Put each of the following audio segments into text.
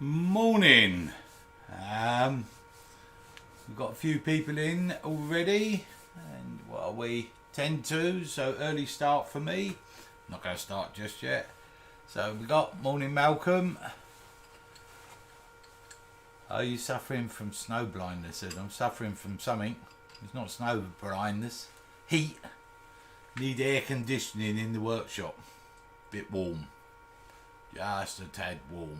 Morning. We've got a few people in already, and well, we 10 to, so early start for me. Not going to start just yet. So we got morning Malcolm. Are you suffering from snow blindness? I'm suffering from something. It's not snow blindness. Heat. Need air conditioning in the workshop. Bit warm. Just a tad warm.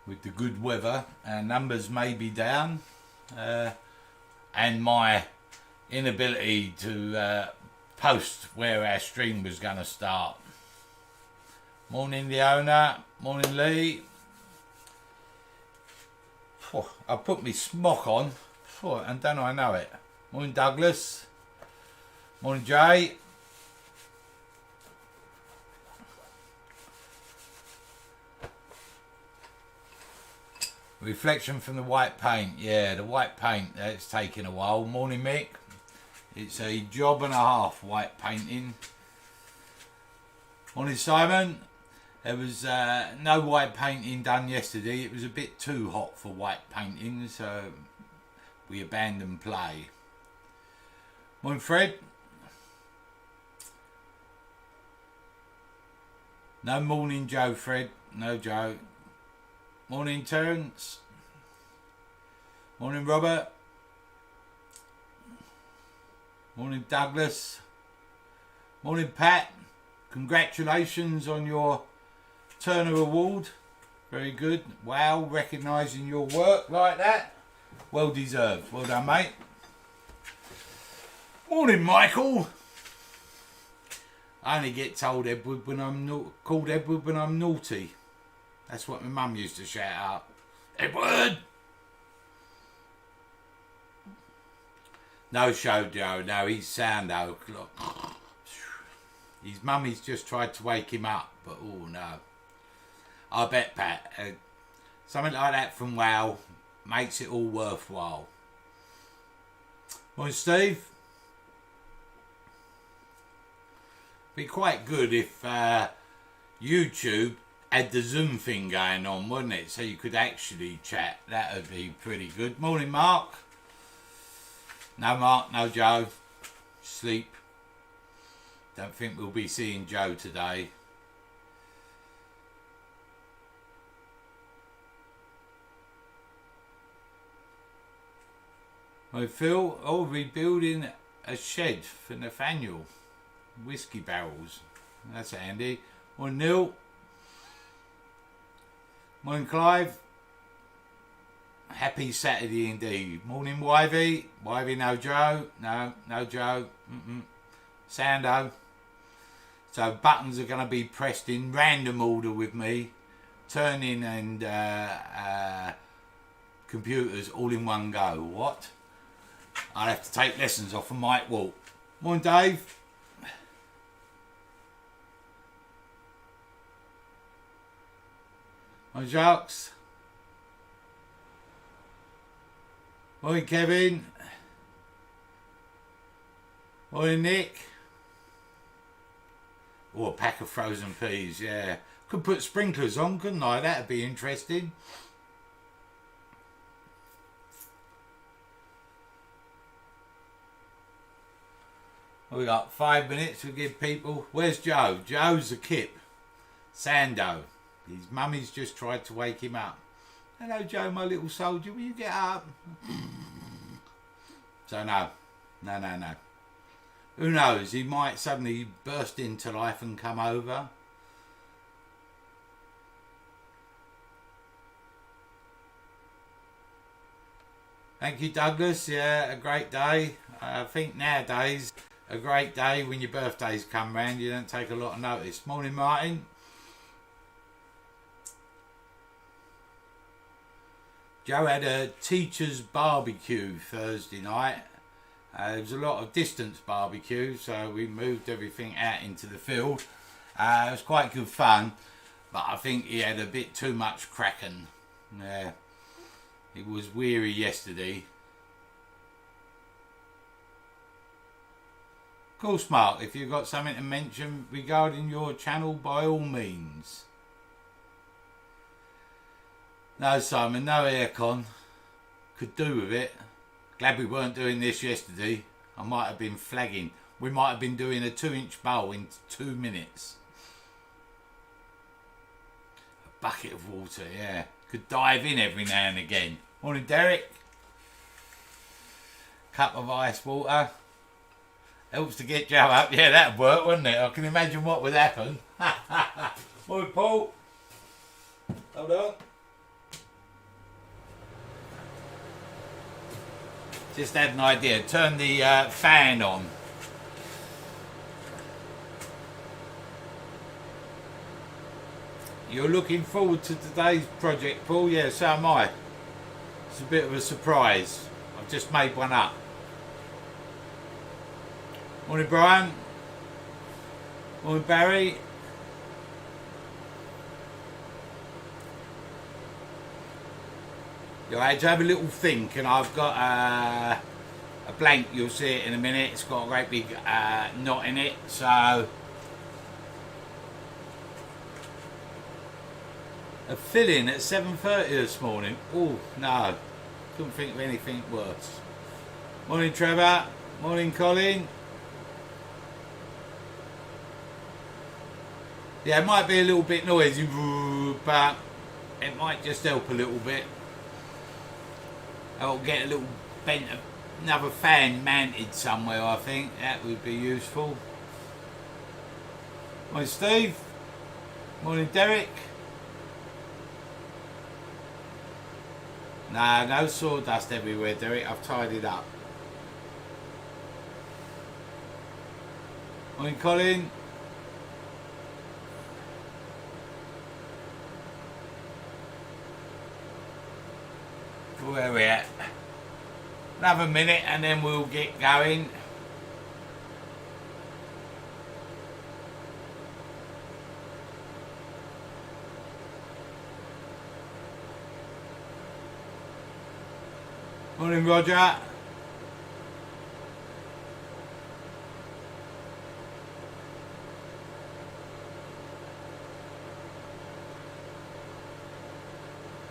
With the good weather, our numbers may be down, and my inability to post where our stream was going to start. Morning Leona, morning Lee. I put my smock on, and don't I know it. Morning Douglas, morning Jay. Reflection from the white paint. Yeah, the white paint, it's taken a while. Morning Mick. It's a job and a half, white painting. Morning Simon. There was no white painting done yesterday. It was a bit too hot for white painting, so we abandoned play. Morning Fred. No morning Joe, Fred. No Joe. Morning Terence. Morning Robert. Morning Douglas. Morning Pat. Congratulations on your Turner Award. Very good. Wow, recognising your work like that. Well deserved. Well done, mate. Morning Michael. I only get told Edward when I'm called Edward when I'm naughty. That's what my mum used to shout out. Edward! No show, Joe. No, he's sound though. His mummy's just tried to wake him up, but oh no. I bet, Pat, something like that from WoW makes it all worthwhile. Morning, Steve. Be quite good if YouTube had the Zoom thing going on, wouldn't it? So you could actually chat. That would be pretty good. Morning, Mark. No, Mark. No, Joe. Sleep. Don't think we'll be seeing Joe today. Morning, Phil. Oh, rebuilding a shed for Nathaniel. Whiskey barrels. That's handy. Morning, Neil. Morning Clive. Happy Saturday indeed. Morning Wivey. Wivey, no Joe. No Joe. Sando. So buttons are going to be pressed in random order with me. Turning and computers all in one go. What? I'll have to take lessons off of Mike Walt. Morning Dave. Morning Jacques. Morning Kevin. Morning Nick. Oh, a pack of frozen peas, yeah. Could put sprinklers on, couldn't I? That'd be interesting. Well, we got 5 minutes to give people. Where's Joe? Joe's a kip. Sando. His mummy's just tried to wake him up. Hello, Joe, my little soldier. Will you get up? So no. Who knows? He might suddenly burst into life and come over. Thank you, Douglas. Yeah, a great day. I think nowadays, a great day when your birthdays come round, you don't take a lot of notice. Morning, Martin. Joe had a teacher's barbecue Thursday night. There was a lot of distance barbecue, so we moved everything out into the field. It was quite good fun, but I think he had a bit too much cracking. Yeah, he was weary yesterday. Of course, Mark, if you've got something to mention regarding your channel, by all means. No, Simon, no aircon. Could do with it. Glad we weren't doing this yesterday. I might have been flagging. We might have been doing a 2-inch bowl in 2 minutes. A bucket of water, yeah. Could dive in every now and again. Morning, Derek. Cup of ice water. Helps to get Joe up. Yeah, that'd work, wouldn't it? I can imagine what would happen. Morning, Paul. Hold on. Just had an idea. Turn the fan on. You're looking forward to today's project, Paul? Yeah, so am I. It's a bit of a surprise. I've just made one up. Morning, Brian. Morning, Barry. Yeah, I had to have a little think, and I've got a blank. You'll see it in a minute. It's got a great big knot in it. So a fill-in at 7:30 this morning. Oh no, couldn't think of anything worse. Morning, Trevor. Morning, Colin. Yeah, it might be a little bit noisy, but it might just help a little bit. I'll get a little bent, another fan mounted somewhere. I think that would be useful. Morning, Steve. Morning, Derek. Nah, no sawdust everywhere, Derek. I've tied it up. Morning, Colin. Where are we at? Another minute and then we'll get going. Morning, Roger.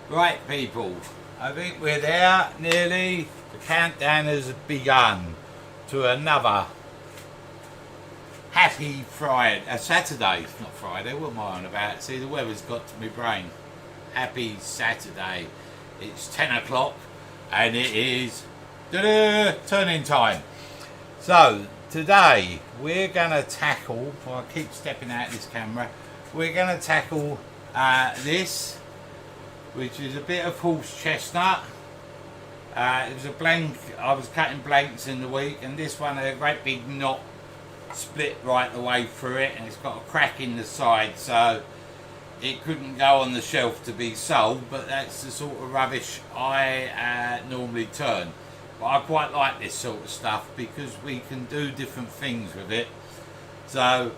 Right, people. I think we're there, nearly. The countdown has begun to another happy Friday, Saturday, not Friday, what am I on about? See, the weather's got to my brain. Happy Saturday. It's 10 o'clock and it is turning time. So, today we're going to tackle, well, I keep stepping out of this camera, we're going to tackle this, which is a bit of horse chestnut. It was a blank, I was cutting blanks in the week, and this one had a great big knot split right the way through it, and it's got a crack in the side, so it couldn't go on the shelf to be sold, but that's the sort of rubbish I normally turn. But I quite like this sort of stuff because we can do different things with it. So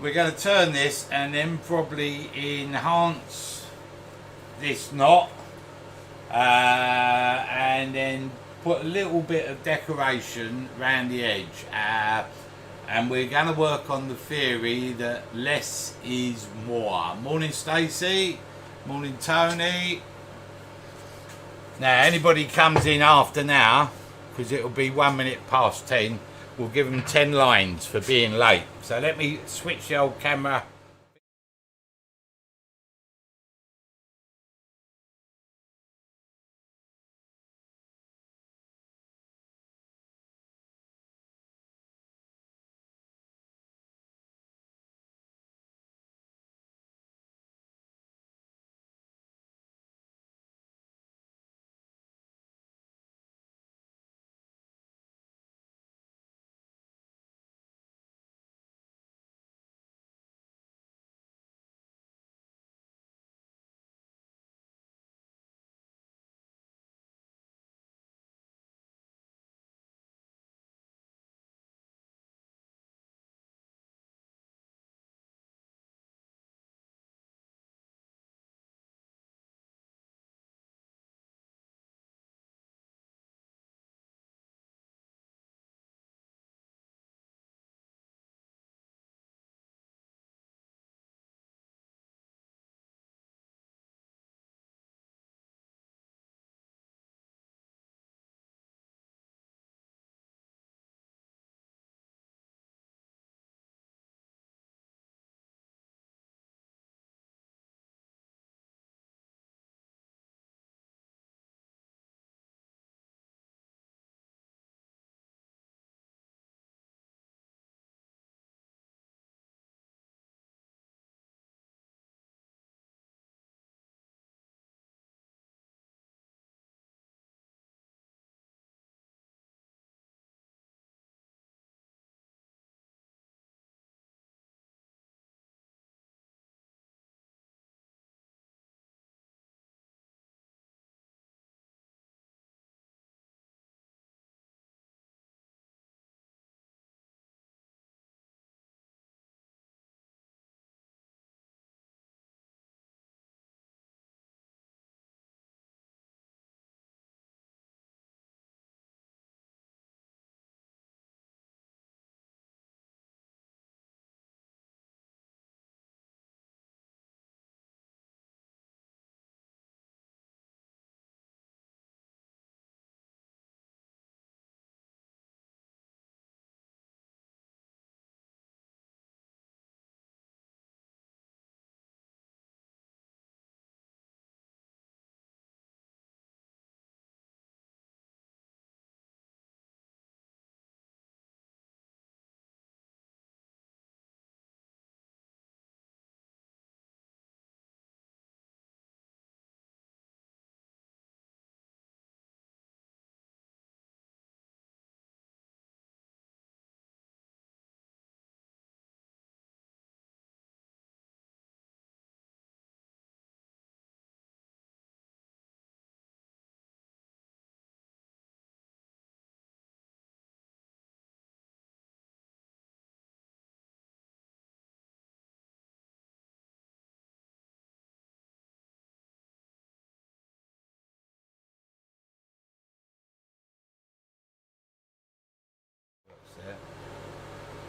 we're going to turn this and then probably enhance this knot and then put a little bit of decoration around the edge, and we're going to work on the theory that less is more. Morning, Stacey. Morning, Tony. Now anybody comes in after now, because it'll be 1 minute past 10, we'll give them 10 lines for being late. So let me switch the old camera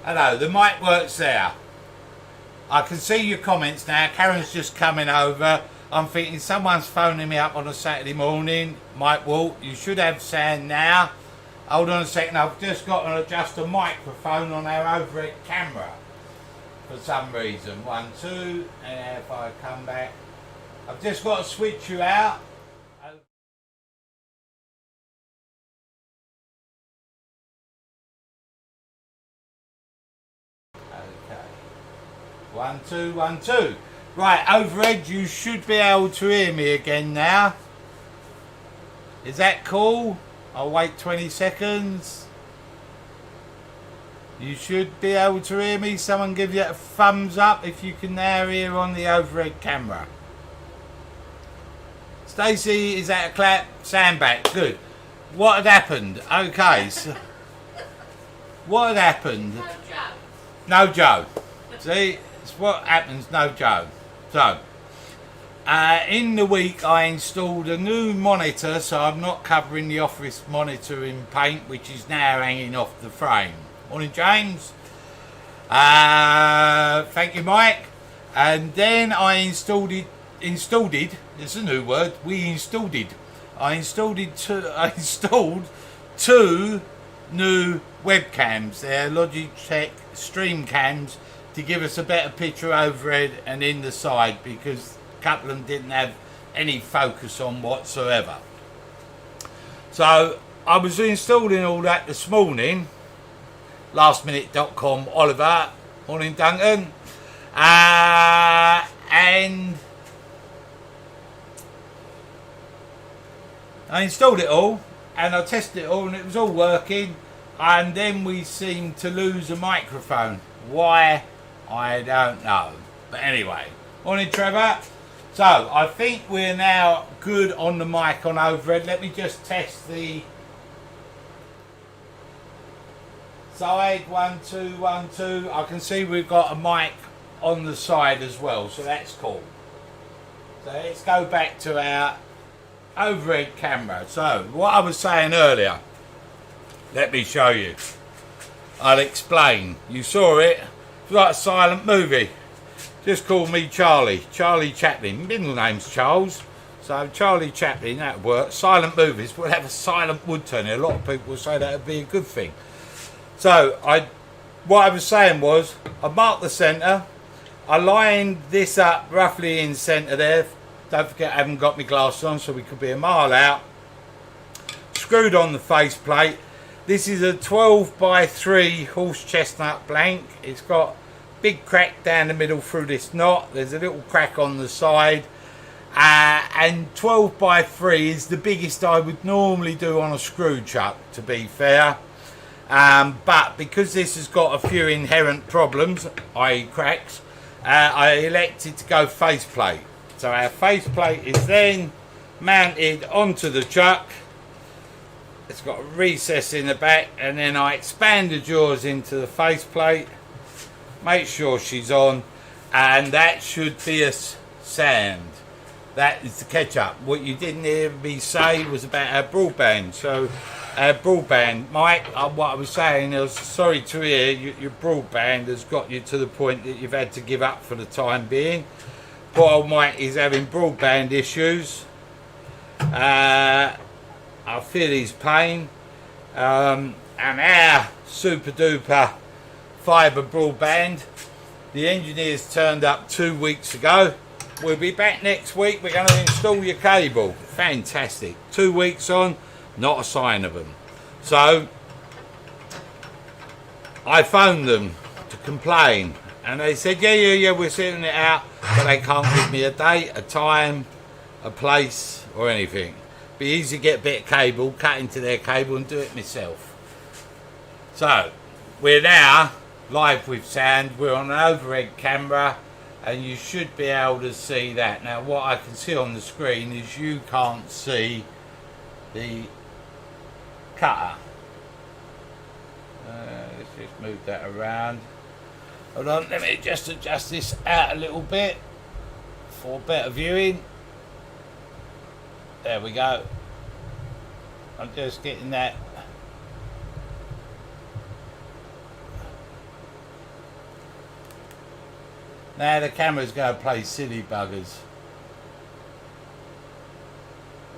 Hello, the mic works there. I can see your comments now. Karen's just coming over. I'm thinking someone's phoning me up on a Saturday morning. Mike Walt, you should have sound now. Hold on a second, I've just got to adjust a microphone on our overhead camera for some reason. 1, 2, and if I come back, I've just got to switch you out. Okay. 1, 2, 1, 2. Right, overhead, you should be able to hear me again now. Is that cool? I'll wait 20 seconds. You should be able to hear me. Someone give you a thumbs up if you can now hear on the overhead camera. Stacey, is that a clap? Sound back. Good. What had happened? Okay, so what had happened? No Joe. No Joe. See, it's what happens, no Joe. So, in the week I installed a new monitor, so I'm not covering the office monitor in paint, which is now hanging off the frame. Morning, James. Thank you, Mike. And then I installed it. It's a new word. I installed two new webcams. They're Logitech stream cams to give us a better picture overhead and in the side, because a couple of them didn't have any focus on whatsoever. So I was installing all that this morning. Lastminute.com, Oliver. Morning, Duncan. And I installed it all and I tested it all and it was all working, and then we seemed to lose a microphone. Why? I don't know. But anyway, morning, Trevor. So I think we're now good on the mic on overhead. Let me just test the side. 1, 2, 1, 2. I can see we've got a mic on the side as well, so that's cool. So let's go back to our overhead camera. So what I was saying earlier, let me show you. I'll explain. You saw it. It's like a silent movie. Just call me Charlie Chaplin. Middle name's Charles, so Charlie Chaplin, that works. Silent movies, we'll have a silent woodturner. A lot of people say that would be a good thing. So what I was saying was, I marked the centre, I lined this up roughly in centre there. Don't forget I haven't got my glasses on, so we could be a mile out. Screwed on the faceplate. This is a 12x3 horse chestnut blank. It's got big crack down the middle through this knot. There's a little crack on the side. And 12x3 is the biggest I would normally do on a screw chuck, to be fair. But because this has got a few inherent problems, i.e. cracks, I elected to go faceplate. So our faceplate is then mounted onto the chuck. It's got a recess in the back, and then I expand the jaws into the faceplate. Make sure she's on, and that should be a sound. That is the catch-up. What you didn't hear me say was about our broadband. So our broadband, Mike, what I was saying is, sorry to hear your broadband has got you to the point that you've had to give up for the time being. Poor old Mike is having broadband issues. I feel his pain. And our super duper fibre broadband, the engineers turned up 2 weeks ago. We'll be back next week. We're going to install your cable. Fantastic. 2 weeks on, not a sign of them. So I phoned them to complain, and they said, yeah, we're sorting it out, but they can't give me a date, a time, a place, or anything. Be easy to get a bit of cable, cut into their cable, and do it myself. So we're now live with sound. We're on an overhead camera, and you should be able to see that. Now what I can see on the screen is you can't see the cutter. Let's just move that around. Hold on, let me just adjust this out a little bit for better viewing. There we go. I'm just getting that Now the camera's going to play silly buggers.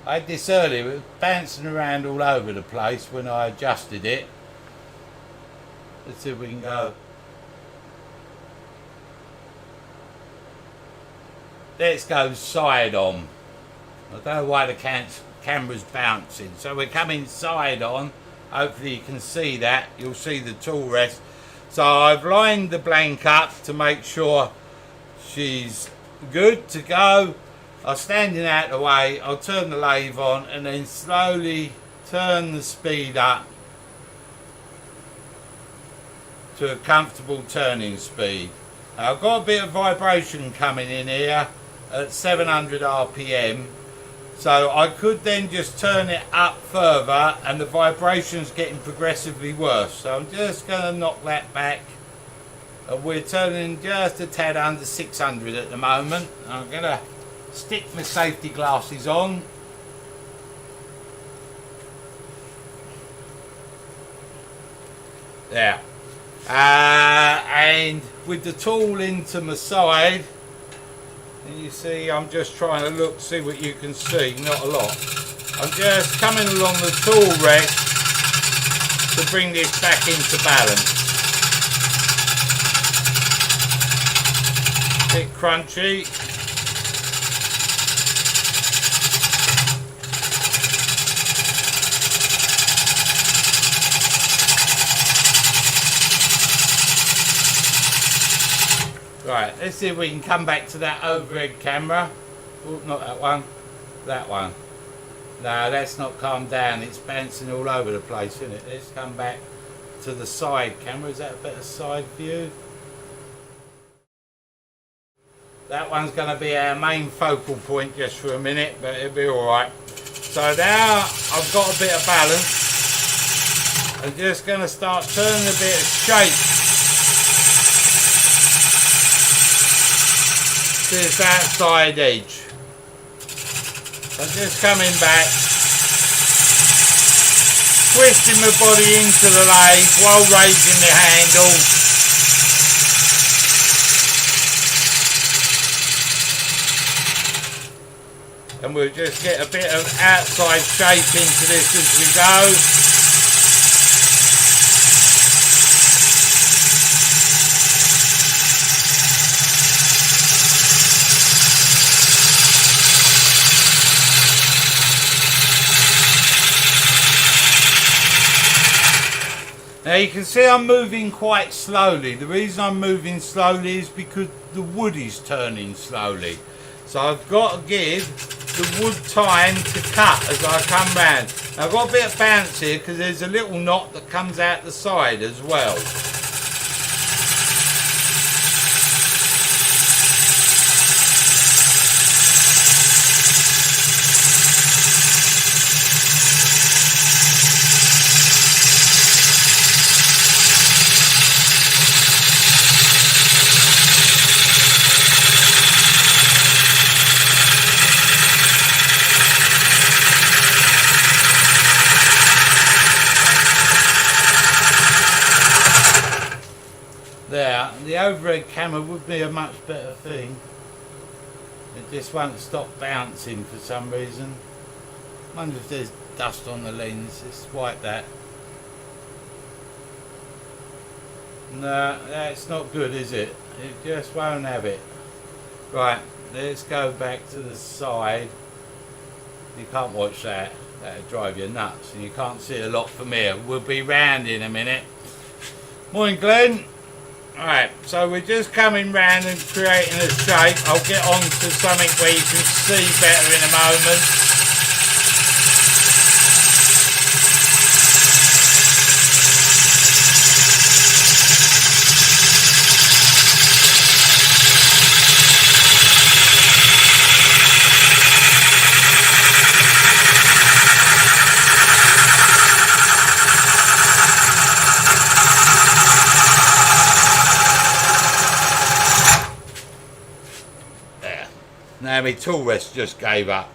I had this earlier, it was bouncing around all over the place when I adjusted it. Let's see if we can go. Let's go side on. I don't know why the camera's bouncing. So we're coming side on. Hopefully you can see that. You'll see the tool rest. So I've lined the blank up to make sure she's good to go. I'm standing out the way. I'll turn the lathe on and then slowly turn the speed up to a comfortable turning speed. Now, I've got a bit of vibration coming in here at 700 RPM, so I could then just turn it up further and the vibration's getting progressively worse. So I'm just going to knock that back. We're turning just a tad under 600 at the moment. I'm going to stick my safety glasses on. There. And with the tool into my side, and you see I'm just trying to look, see what you can see, not a lot. I'm just coming along the tool rest to bring this back into balance. Bit crunchy. Right, let's see if we can come back to that overhead camera. Oh, not that one. That one. No, that's not calmed down. It's bouncing all over the place, isn't it? Let's come back to the side camera. Is that a better side view? That one's going to be our main focal point just for a minute, but it'll be alright. So now I've got a bit of balance. I'm just going to start turning a bit of shape to this outside edge. I'm just coming back, twisting my body into the lathe while raising the handle. And we'll just get a bit of outside shape into this as we go. Now you can see I'm moving quite slowly. The reason I'm moving slowly is because the wood is turning slowly. So I've got to give the wood time to cut as I come round. Now I've got a bit of bounce here because there's a little knot that comes out the side as well. There, the overhead camera would be a much better thing. It just won't stop bouncing for some reason. I wonder if there's dust on the lens. Let's wipe that. No, that's not good, is it? It just won't have it. Right, let's go back to the side. You can't watch that. That'll drive you nuts, and you can't see a lot from here. We'll be round in a minute. Morning, Glenn. Alright, so we're just coming round and creating a shape. I'll get on to something where you can see better in a moment. Now my tool rest just gave up.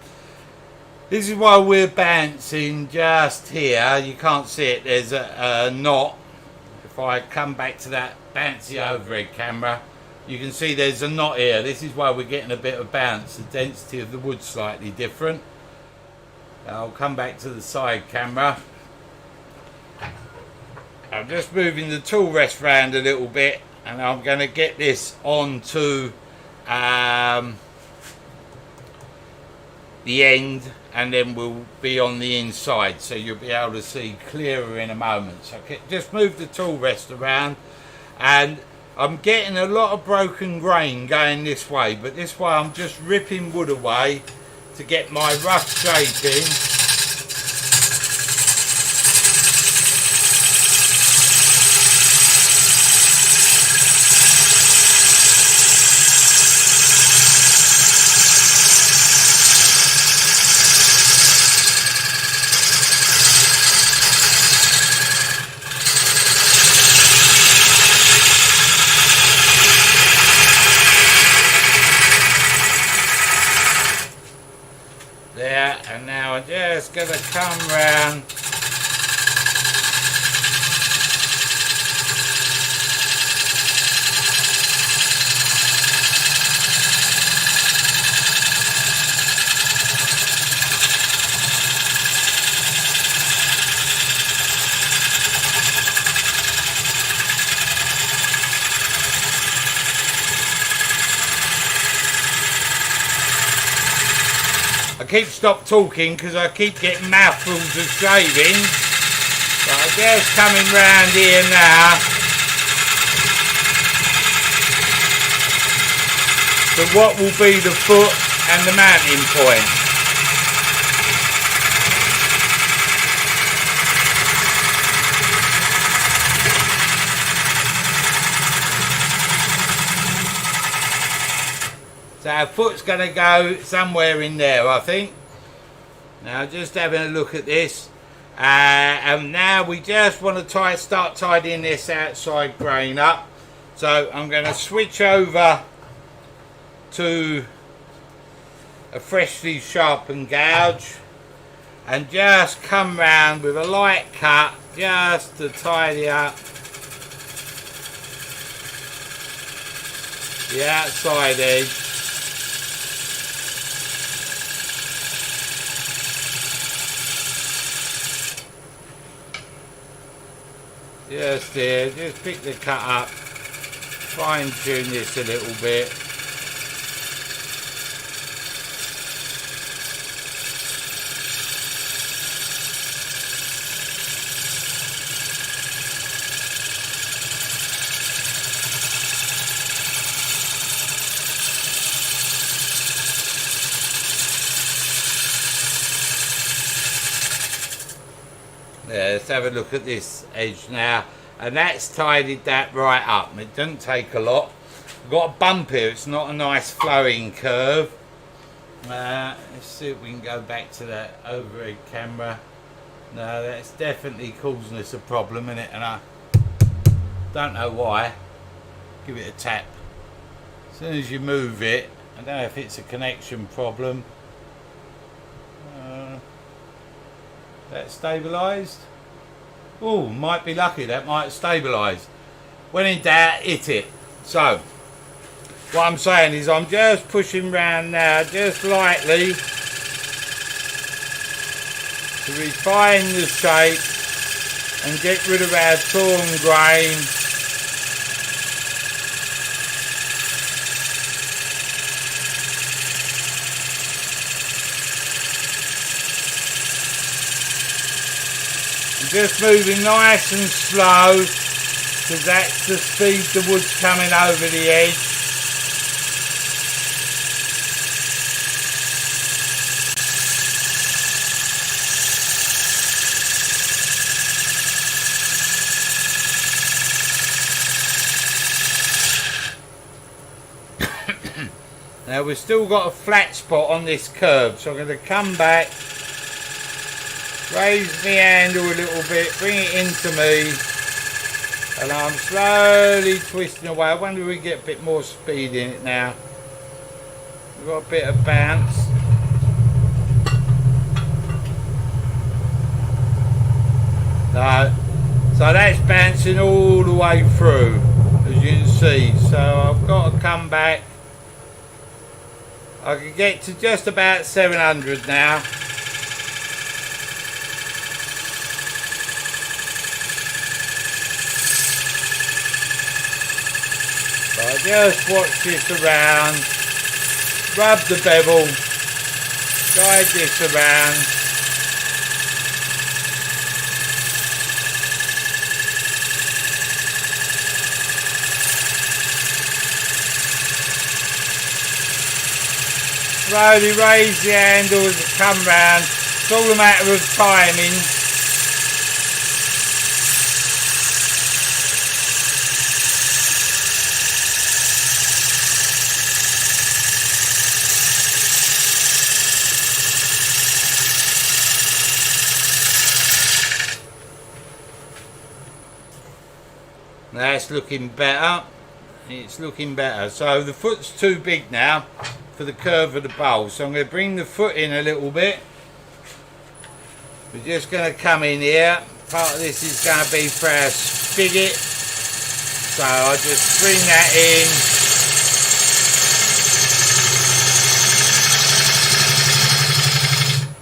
This is why we're bouncing just here. You can't see it, there's a knot. If I come back to that bouncy overhead camera, You can see there's a knot here. This is why we're getting a bit of bounce. The density of the wood's slightly different. I'll come back to the side camera. I'm just moving the tool rest round a little bit, and I'm going to get this onto the end, and then we'll be on the inside, so you'll be able to see clearer in a moment. So just move the tool rest around, and I'm getting a lot of broken grain going this way, but this way I'm just ripping wood away to get my rough shaping. There, and now I'm just going to come round. I keep stop talking because I keep getting mouthfuls of shaving. But I'm just coming round here now to what will be the foot and the mounting point. So our foot's going to go somewhere in there, I think. Now just having a look at this. And now we just want to start tidying this outside grain up. So I'm going to switch over to a freshly sharpened gouge. And just come round with a light cut just to tidy up the outside edge. Just there, just pick the cut up, fine tune this a little bit. Let's have a look at this edge now, and that's tidied that right up. It doesn't take a lot. We've got a bump here, it's not a nice flowing curve. Let's see if we can go back to that overhead camera. No, that's definitely causing us a problem, isn't it? And I don't know why. Give it a tap. As soon as you move it, I don't know if it's a connection problem. That stabilised? Oh, might be lucky, that might stabilise. When in doubt, hit it. So, what I'm saying is I'm just pushing round now, just lightly, to refine the shape and get rid of our torn grain. Just moving nice and slow, because that's the speed the wood's coming over the edge. Now we've still got a flat spot on this curve, so I'm going to come back, raise the handle a little bit, bring it into me, and I'm slowly twisting away. I wonder if we get a bit more speed in it now. We've got a bit of bounce. No. So that's bouncing all the way through, as you can see. So I've got to come back. I can get to just about 700 now. So I just watch this around, rub the bevel, guide this around. Slowly raise the handle as it comes round. It's all a matter of timing. That's looking better. It's looking better. So the foot's too big now for the curve of the bowl, so I'm going to bring the foot in a little bit. We're just going to come in here. Part of this is going to be for our spigot, so I'll just bring that in.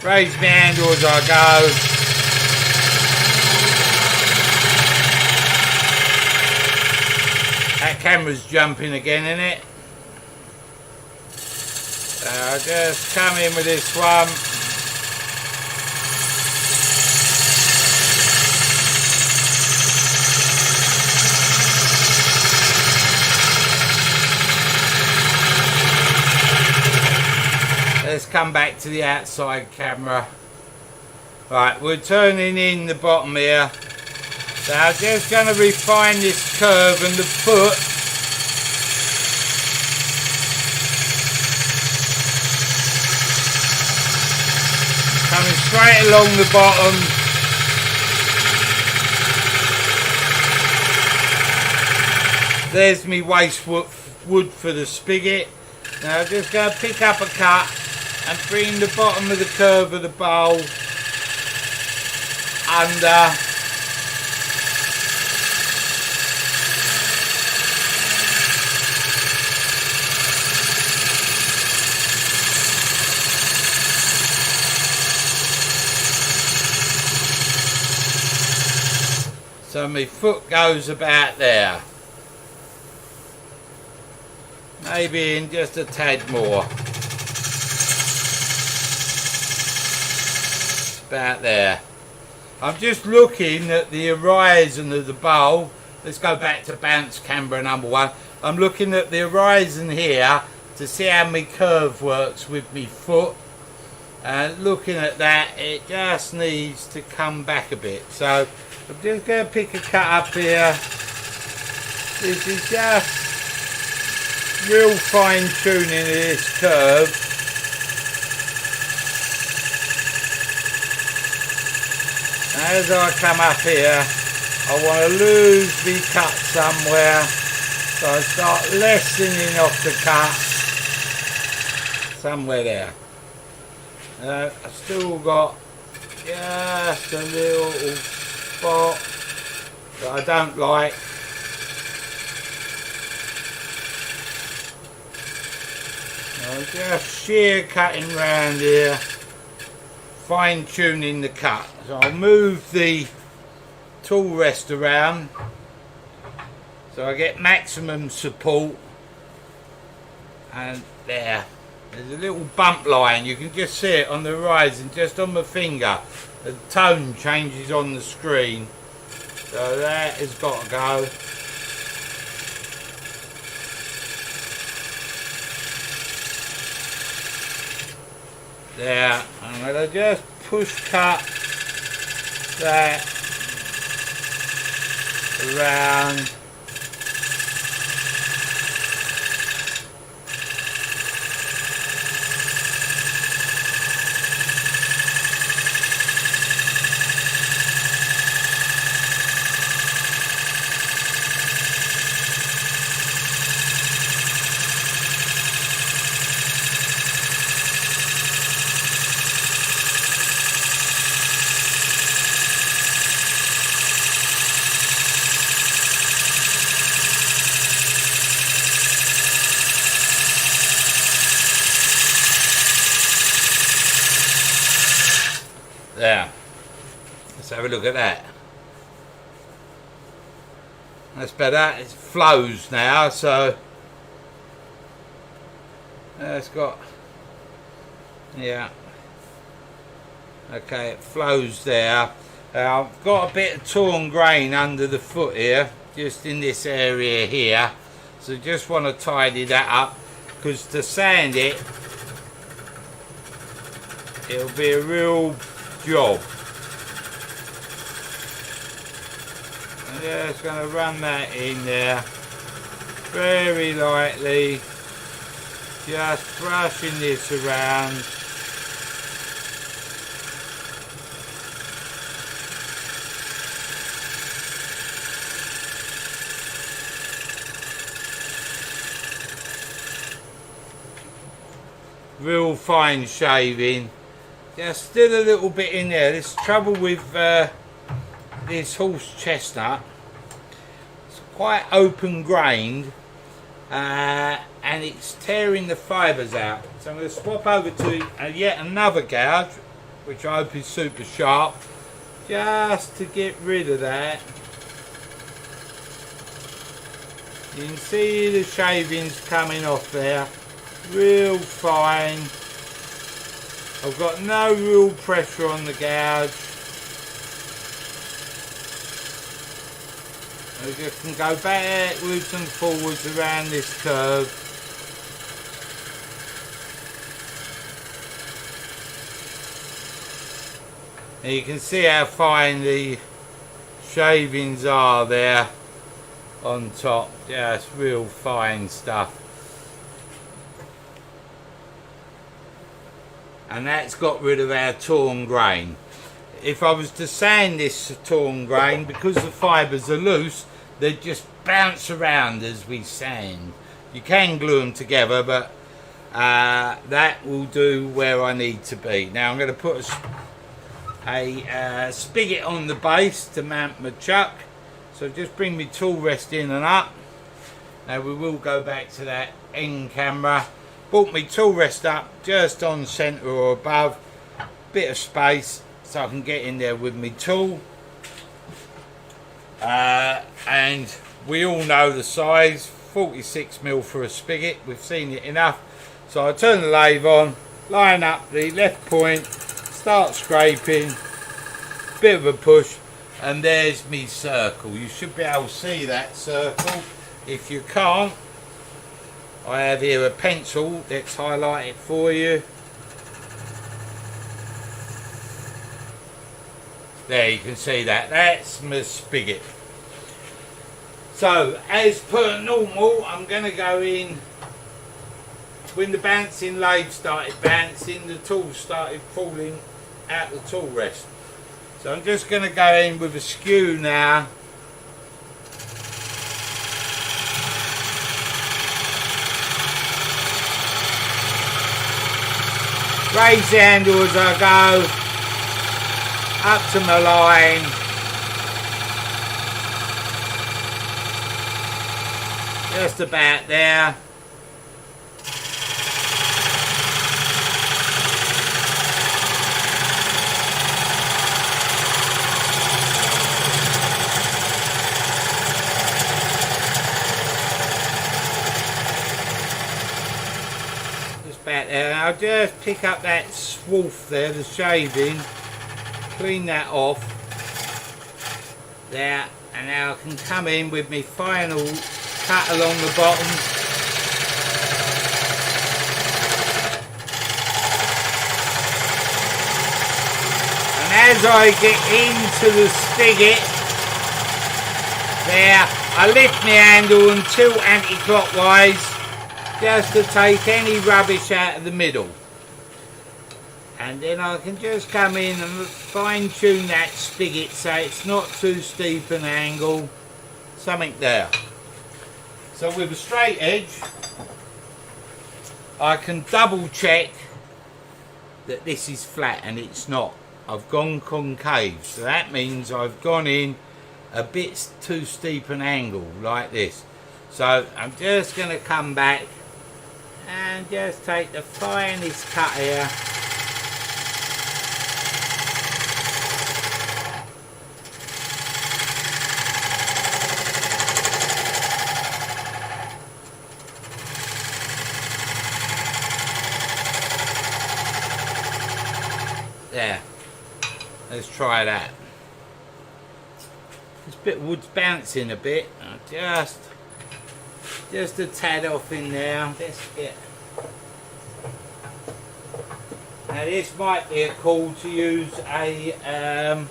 Raise my handle as I go. That camera's jumping again, isn't it? I'll just come in with this one. Let's come back to the outside camera. Right, we're turning in the bottom here. So I'm just going to refine this curve and the foot. Coming straight along the bottom. There's me waste wood for the spigot. Now I'm just going to pick up a cut and bring the bottom of the curve of the bowl under. So my foot goes about there. Maybe in just a tad more. About there. I'm just looking at the horizon of the bowl. Let's go back to bounce camera number one. I'm looking at the horizon here to see how my curve works with my foot. And looking at that, it just needs to come back a bit. So I'm just going to pick a cut up here. This is just real fine tuning of this curve. As I come up here, I want to lose the cut somewhere, so I start lessening off the cut somewhere there. I've still got just a little spot that I don't like. I'm just shear cutting round here, fine tuning the cut. So I'll move the tool rest around so I get maximum support, and there's a little bump line. You can just see it on the horizon, just on my finger. The tone changes on the screen, so that has got to go. There, I'm going to just push cut that around. There. Let's have a look at that. That's better. It flows now, so it's got, yeah. Okay, it flows there. I've got a bit of torn grain under the foot here, just in this area here. So just want to tidy that up, because to sand it, it'll be a real job. I'm just going to run that in there, very lightly, just brushing this around. Real fine shaving. There's still a little bit in there. There's trouble with this horse chestnut. It's quite open grained and it's tearing the fibres out. So I'm going to swap over to yet another gouge, which I hope is super sharp, just to get rid of that. You can see the shavings coming off there. Real fine. I've got no real pressure on the gouge. I just can go backwards and forwards around this curve. And you can see how fine the shavings are there on top. Yeah, it's real fine stuff. And that's got rid of our torn grain. If I was to sand this torn grain, because the fibres are loose, they'd just bounce around as we sand. You can glue them together, but that will do where I need to be. Now I'm going to put a spigot on the base to mount my chuck. So just bring my tool rest in and up. Now we will go back to that end camera. Brought my tool rest up just on centre or above, bit of space so I can get in there with my tool. And we all know the size, 46mm for a spigot, we've seen it enough. So I turn the lathe on, line up the left point, start scraping, bit of a push, and there's me circle. You should be able to see that circle. If you can't, I have here a pencil, let's highlight it for you. There, you can see that, that's my spigot. So, as per normal, I'm going to go in, when the bouncing lathe started bouncing, the tools started falling out the tool rest. So I'm just going to go in with a skew now. Raise the handle as I go, up to my line. Just about there. And I'll just pick up that swoof there, the shaving, clean that off there, and now I can come in with my final cut along the bottom. And as I get into the spigot there, I lift my handle and tilt anti-clockwise, just to take any rubbish out of the middle. And then I can just come in and fine tune that spigot so it's not too steep an angle. Something there. So with a straight edge, I can double check that this is flat, and it's not. I've gone concave, so that means I've gone in a bit too steep an angle like this. So I'm just going to come back and just take the finest cut here. There. Let's try that. This bit of wood's bouncing a bit. Just a tad off in there. Let's get. Now this might be a call to use a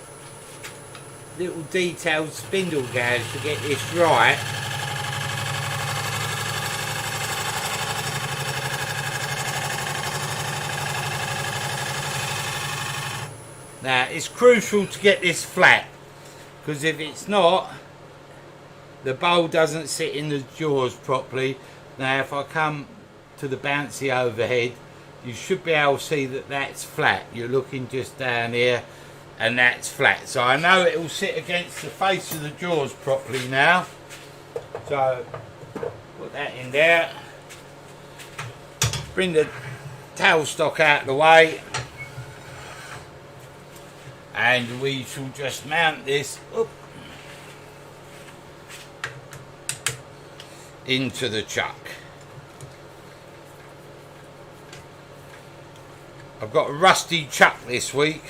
little detailed spindle gauge to get this right. Now it's crucial to get this flat, because if it's not, the bowl doesn't sit in the jaws properly. Now if I come to the bouncy overhead, you should be able to see that that's flat. You're looking just down here and that's flat. So I know it will sit against the face of the jaws properly now. So put that in there. Bring the tailstock out of the way. And we shall just mount this up into the chuck. I've got a rusty chuck this week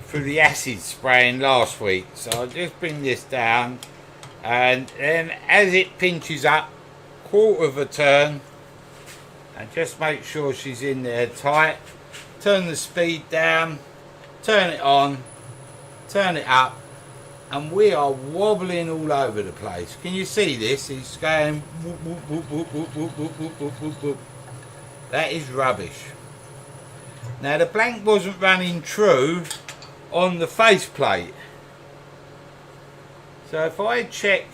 through the acid spraying last week, so I'll just bring this down, and then as it pinches up, quarter of a turn, and just make sure she's in there tight. Turn the speed down, turn it on, turn it up, and we are wobbling all over the place. Can you see this? It's going whoop, whoop, whoop, whoop, whoop, whoop, whoop, whoop, whoop, whoop, whoop. That is rubbish. Now the blank wasn't running true on the faceplate, so if I check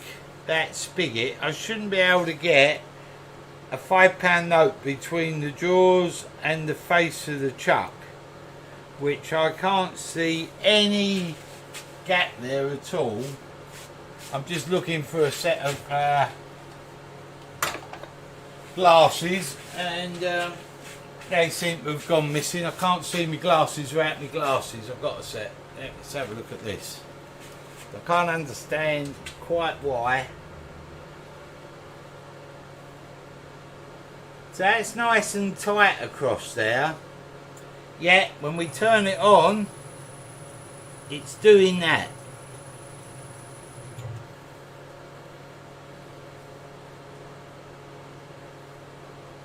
that spigot, I shouldn't be able to get a £5 note between the jaws and the face of the chuck, which I can't see any gap there at all. I'm just looking for a set of glasses, and they seem to have gone missing. I can't see my glasses without my glasses. I've got a set. Let's have a look at this. I can't understand quite why. So that's nice and tight across there. Yet when we turn it on, it's doing that.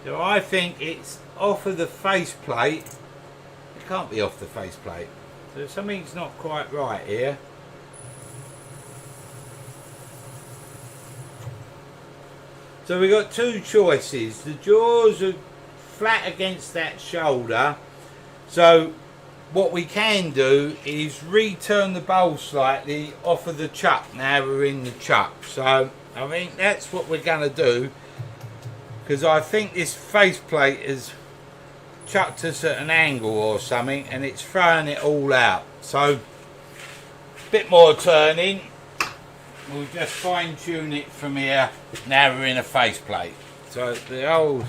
So I think it's off of the faceplate. It can't be off the faceplate. So something's not quite right here. So we've got two choices. The jaws are flat against that shoulder. So what we can do is return the bowl slightly off of the chuck. Now we're in the chuck. So I think that's what we're going to do, because I think this faceplate has chucked us at an angle or something, and it's throwing it all out. So a bit more turning. We'll just fine tune it from here. Now we're in a faceplate. So the old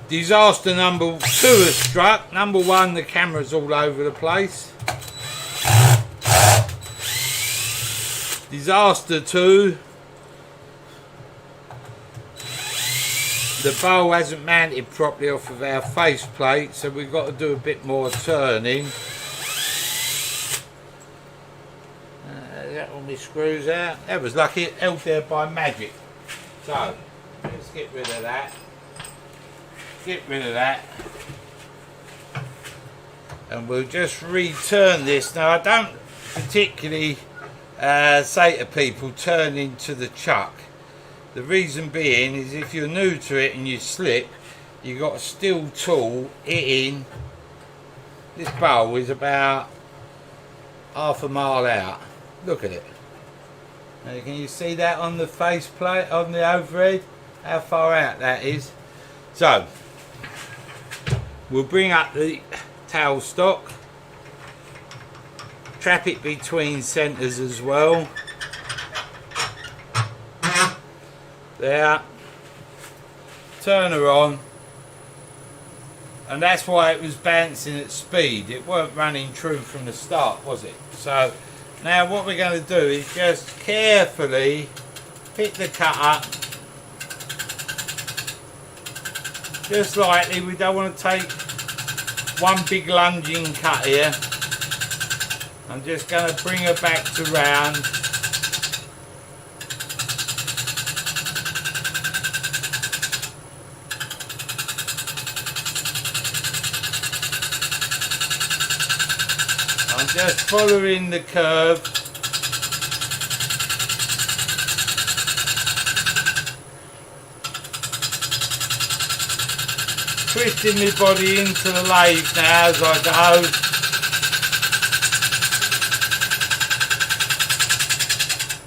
disaster number 2 has struck. Number 1, the camera's all over the place. Disaster 2, the bowl hasn't mounted properly off of our faceplate, so we've got to do a bit more turning. That all my screws out. That was lucky, it held there by magic. So let's get rid of that. Get rid of that. And we'll just return this. Now I don't particularly say to people turn into the chuck. The reason being is if you're new to it and you slip, you've got a steel tool hitting. This bowl is about half a mile out. Look at it. Now, can you see that on the faceplate, on the overhead? How far out that is? So we'll bring up the tailstock, trap it between centres as well. There. Turn her on. And that's why it was bouncing at speed. It weren't running true from the start, was it? So now what we're going to do is just carefully pick the cutter just lightly. We don't want to take one big lunging cut here. I'm just going to bring her back to round. I'm just following the curve. Twisting my body into the lathe now as I go.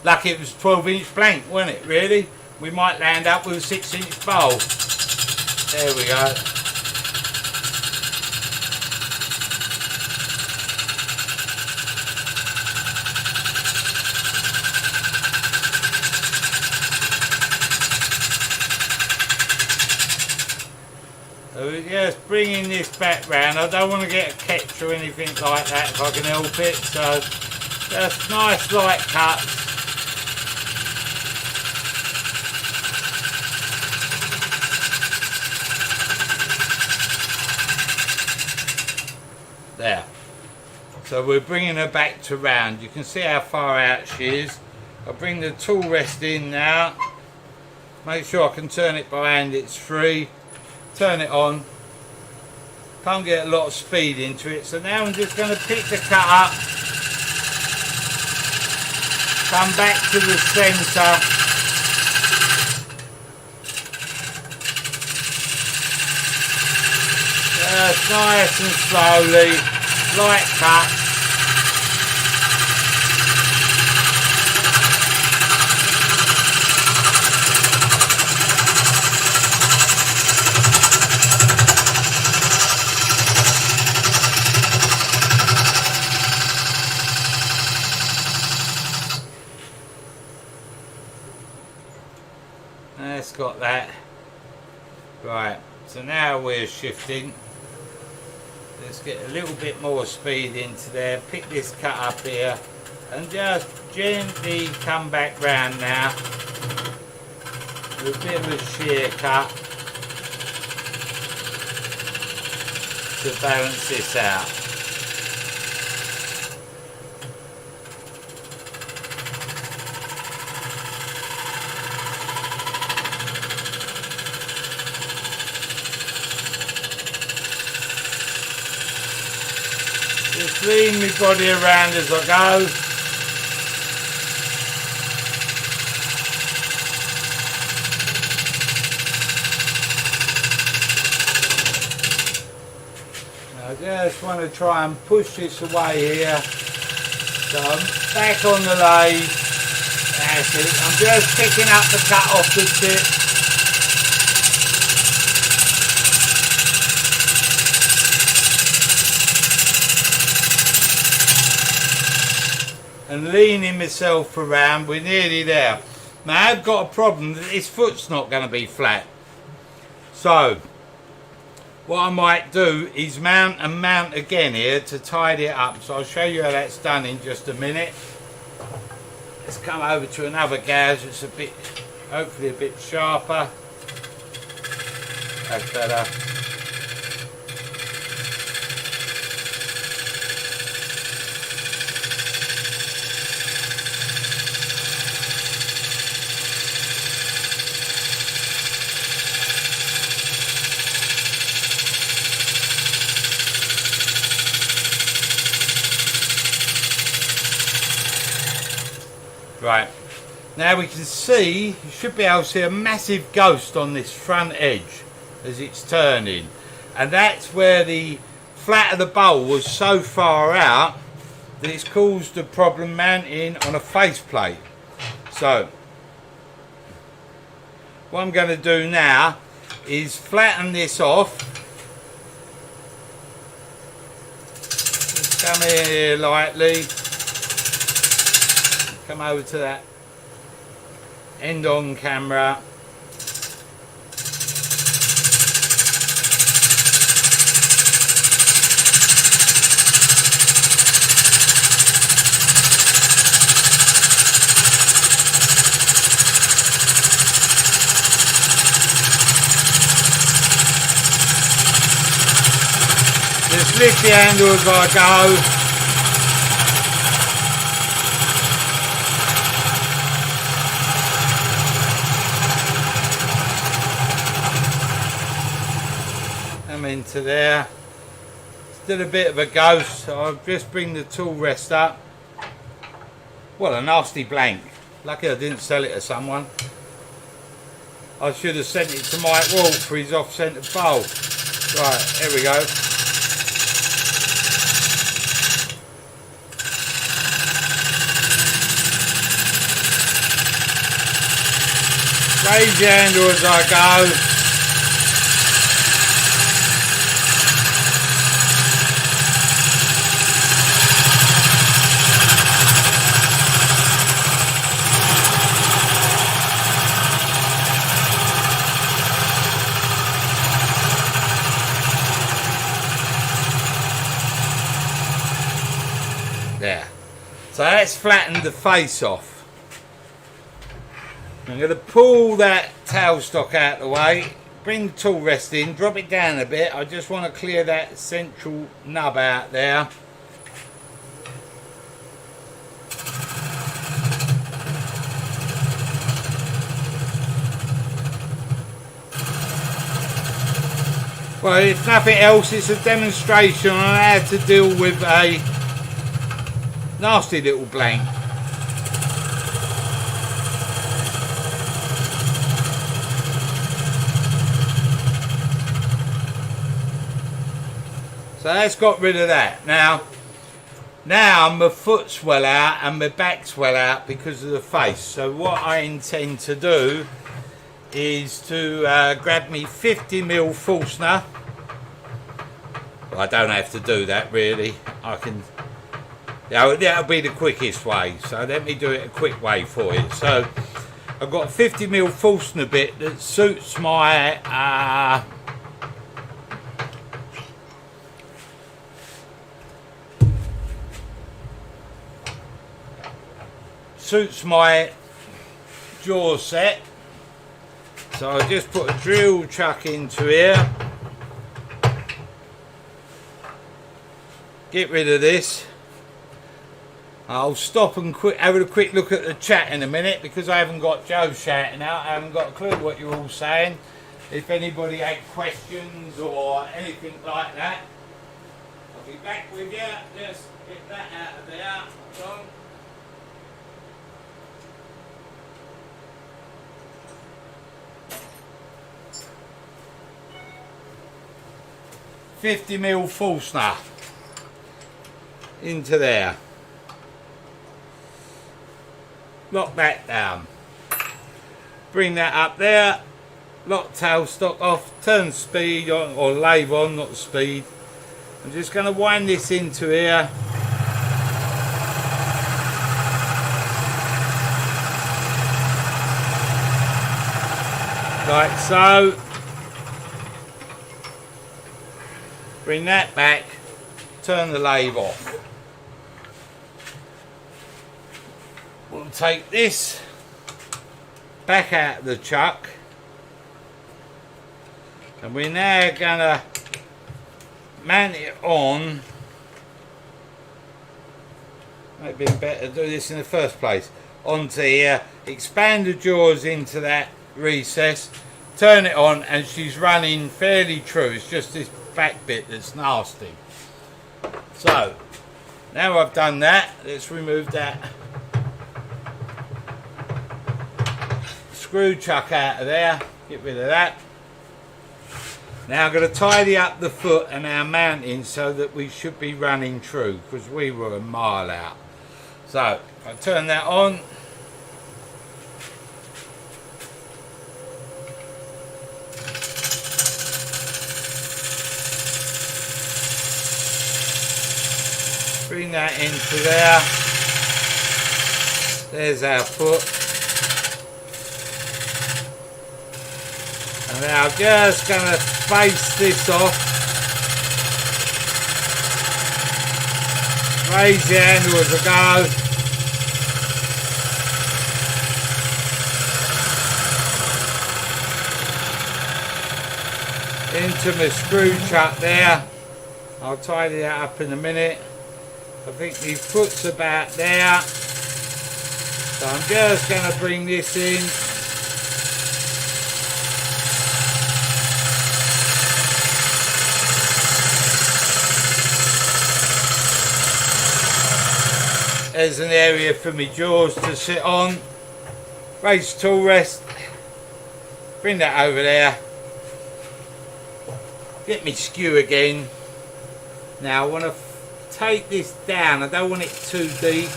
Lucky it was 12-inch blank, wasn't it, really? We might land up with a 6-inch bowl. There we go. So we're just bringing this back round. I don't want to get a catch or anything like that if I can help it. So just nice light cuts. There. So we're bringing her back to round. You can see how far out she is. I'll bring the tool rest in now. Make sure I can turn it by hand, it's free. Turn it on. Can't get a lot of speed into it. So now I'm just going to pick the cut up. Come back to the centre. Just nice and slowly. Light cut. That's got that. Right, so now we're shifting. Let's get a little bit more speed into there. Pick this cut up here and just gently come back round now. With a bit of a shear cut to balance this out. Just lean my body around as I go. I just want to try and push this away here. So I'm back on the lathe. That's it. I'm just picking up the cut off the tip. And leaning myself around. We're nearly there. Now I've got a problem that this foot's not going to be flat. So what I might do is mount and mount again here to tidy it up. So I'll show you how that's done in just a minute. Let's come over to another gouge. It's a bit, hopefully a bit sharper. That's better. Right, now we can see, you should be able to see a massive ghost on this front edge as it's turning, and that's where the flat of the bowl was so far out that it's caused a problem mounting on a faceplate. So what I'm going to do now is flatten this off. Just come in here lightly. Come over to that end on camera. lift the handle as I go. I'm into there. Still a bit of a ghost, so I'll just bring the tool rest up. What a nasty blank. Lucky I didn't sell it to someone. I should have sent it to Mike Wolf for his off-centre bowl. Right, here we go. Raise the handle as I go. There. So that's flattened the face off. I'm going to pull that tailstock out of the way, bring the tool rest in, drop it down a bit. I just want to clear that central nub out there. Well, if nothing else, it's a demonstration on how to deal with a nasty little blank. So that's got rid of that. Now my foot's well out and my back's well out because of the face. So what I intend to do is to grab me 50mm Forstner. Well, I don't have to do that really. I can. That'll be the quickest way. So let me do it a quick way for you. So I've got a 50mm Forstner bit that suits my jaw set. So I just put a drill chuck into here. Get rid of this. I'll stop and have a quick look at the chat in a minute because I haven't got Joe shouting out. I haven't got a clue what you're all saying. If anybody had questions or anything like that, I'll be back with you. Just get that out of there. Hold on. $50mm Forstner into there. Lock that down. Bring that up there. Lock tailstock off. Turn speed on or lathe on, not speed. I'm just going to wind this into here. Like so. Bring that back, turn the lathe off. We'll take this back out of the chuck and we're now going to mount it on. Might have been better to do this in the first place. Onto here, expand the jaws into that recess, turn it on, and she's running fairly true. It's just this back bit that's nasty. So now I've done that, let's remove that screw chuck out of there, get rid of that. Now I'm going to tidy up the foot and our mounting so that we should be running true because we were a mile out. So if I turn that on, bring that into there. There's our foot. And now I'm just going to face this off. Raise the handle as I go. Into my screw chuck there. I'll tidy that up in a minute. I think the foot's about there. So I'm just going to bring this in. There's an area for my jaws to sit on. Raise tool rest. Bring that over there. Get me skew again. Now I want to take this down. I don't want it too deep.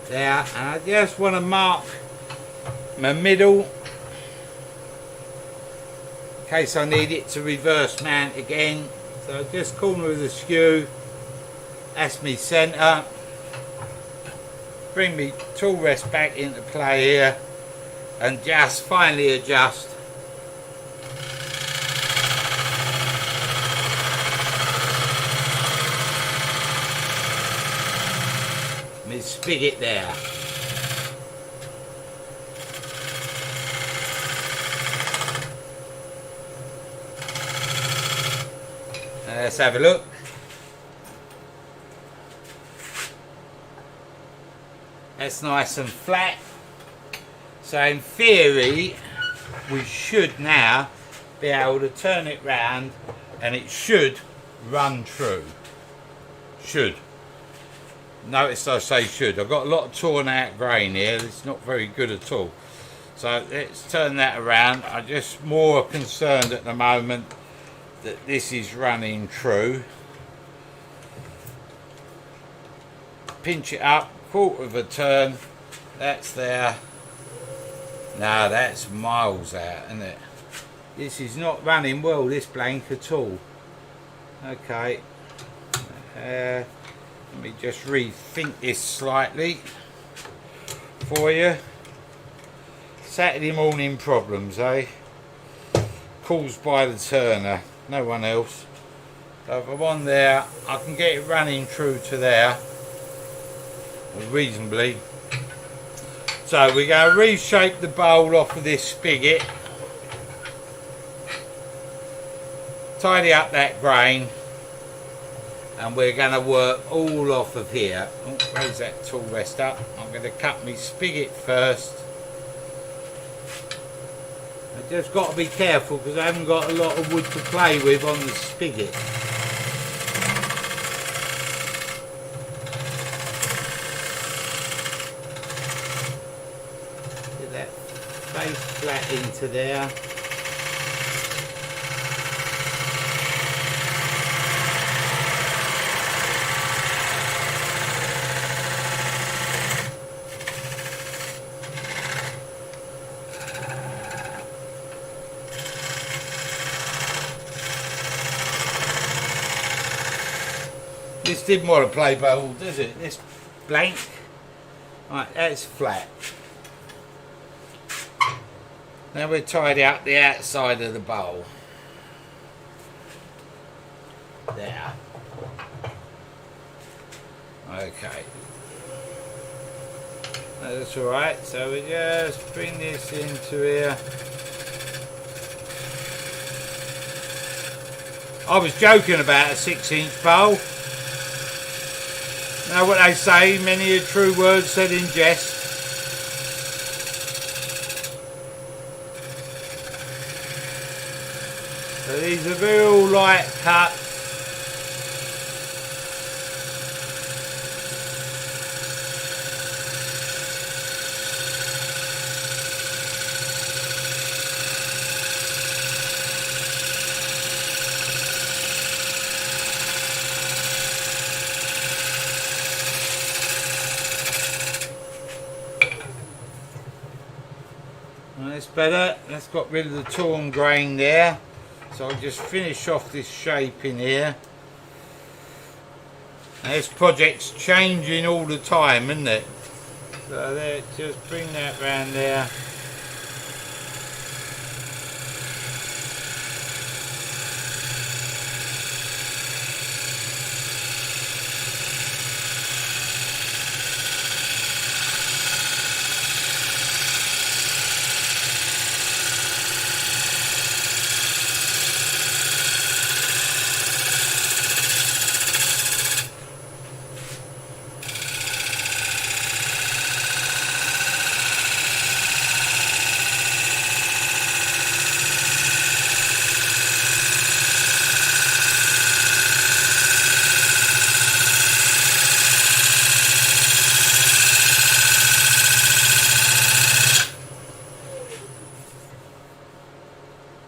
There, and I just want to mark my middle in case I need it to reverse mount again. So just corner of the skew, that's me centre. Bring me tool rest back into play here and just finally adjust. My spigot there. Let's have a look. That's nice and flat. So in theory, we should now be able to turn it round and it should run true. Should. Notice I say should. I've got a lot of torn out grain here. It's not very good at all. So let's turn that around. I'm just more concerned at the moment that this is running true. Pinch it up, quarter of a turn. That's there. Now that's miles out, isn't it? This is not running well, this blank at all. Okay. Let me just rethink this slightly for you. Saturday morning problems, eh? Caused by the turner, no one else. So if I'm on there, I can get it running true to there, reasonably. So we're going to reshape the bowl off of this spigot. Tidy up that grain. And we're going to work all off of here. Oh, raise that tool rest up. I'm going to cut my spigot first. I've just got to be careful because I haven't got a lot of wood to play with on the spigot. Get that face flat into there. This didn't want to play bowl, does it? This blank. Right, that's flat. Now we'll tidy up the outside of the bowl. There. Okay. That's alright, so we just bring this into here. I was joking about a 6-inch bowl. Now what they say, many a true word said in jest. So these are real light cuts. That's better. That's got rid of the torn grain there. So I'll just finish off this shape in here. Now this project's changing all the time, isn't it? So there, just bring that round there.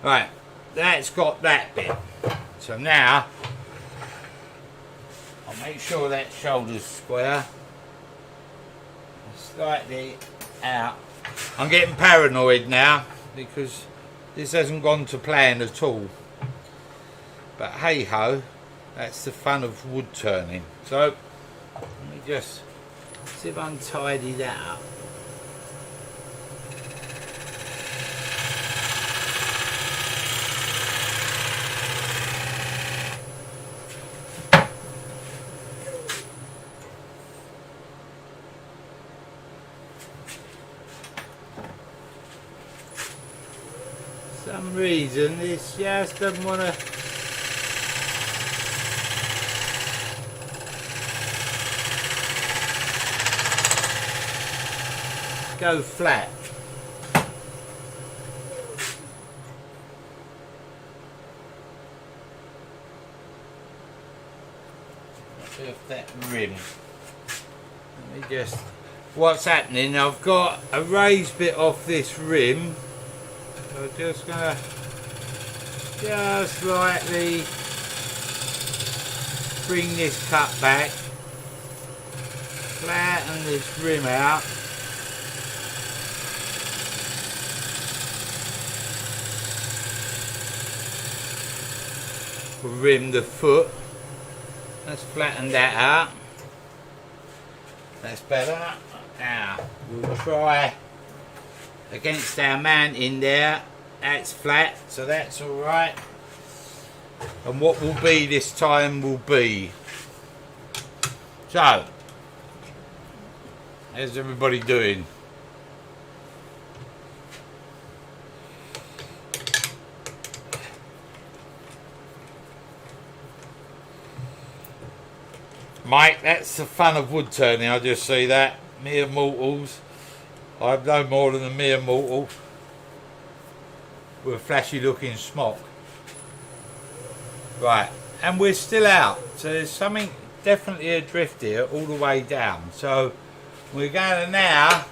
Right, that's got that bit. So now, I'll make sure that shoulder's square. Slightly out. I'm getting paranoid now because this hasn't gone to plan at all. But hey ho, that's the fun of wood turning. So, let me just see if I can tidy that up. For some reason this just doesn't want to go flat. Off that rim. Let me just. What's happening? I've got a raised bit off this rim. So I'm just gonna just slightly bring this cut back, flatten this rim out. Rim the foot. Let's flatten that out. That's better. Now we'll try against our mounting there. That's flat, so that's alright. And what will be this time will be. So, how's everybody doing? Mike, that's the fun of wood turning, I just see that. Mere mortals. I'm no more than a mere mortal with a flashy looking smock. Right, and we're still out. So there's something definitely adrift here all the way down. So we're going to now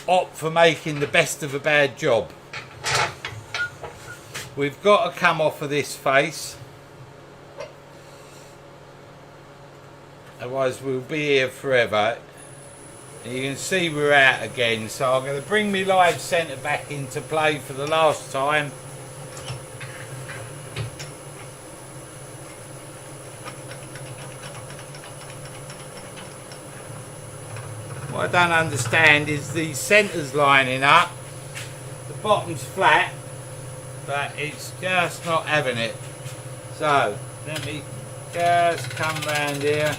opt for making the best of a bad job. We've got to come off of this face. Otherwise we'll be here forever. And you can see we're out again. So I'm going to bring my live centre back into play for the last time. What I don't understand is the centre's lining up. The bottom's flat. But it's just not having it. So let me just come round here.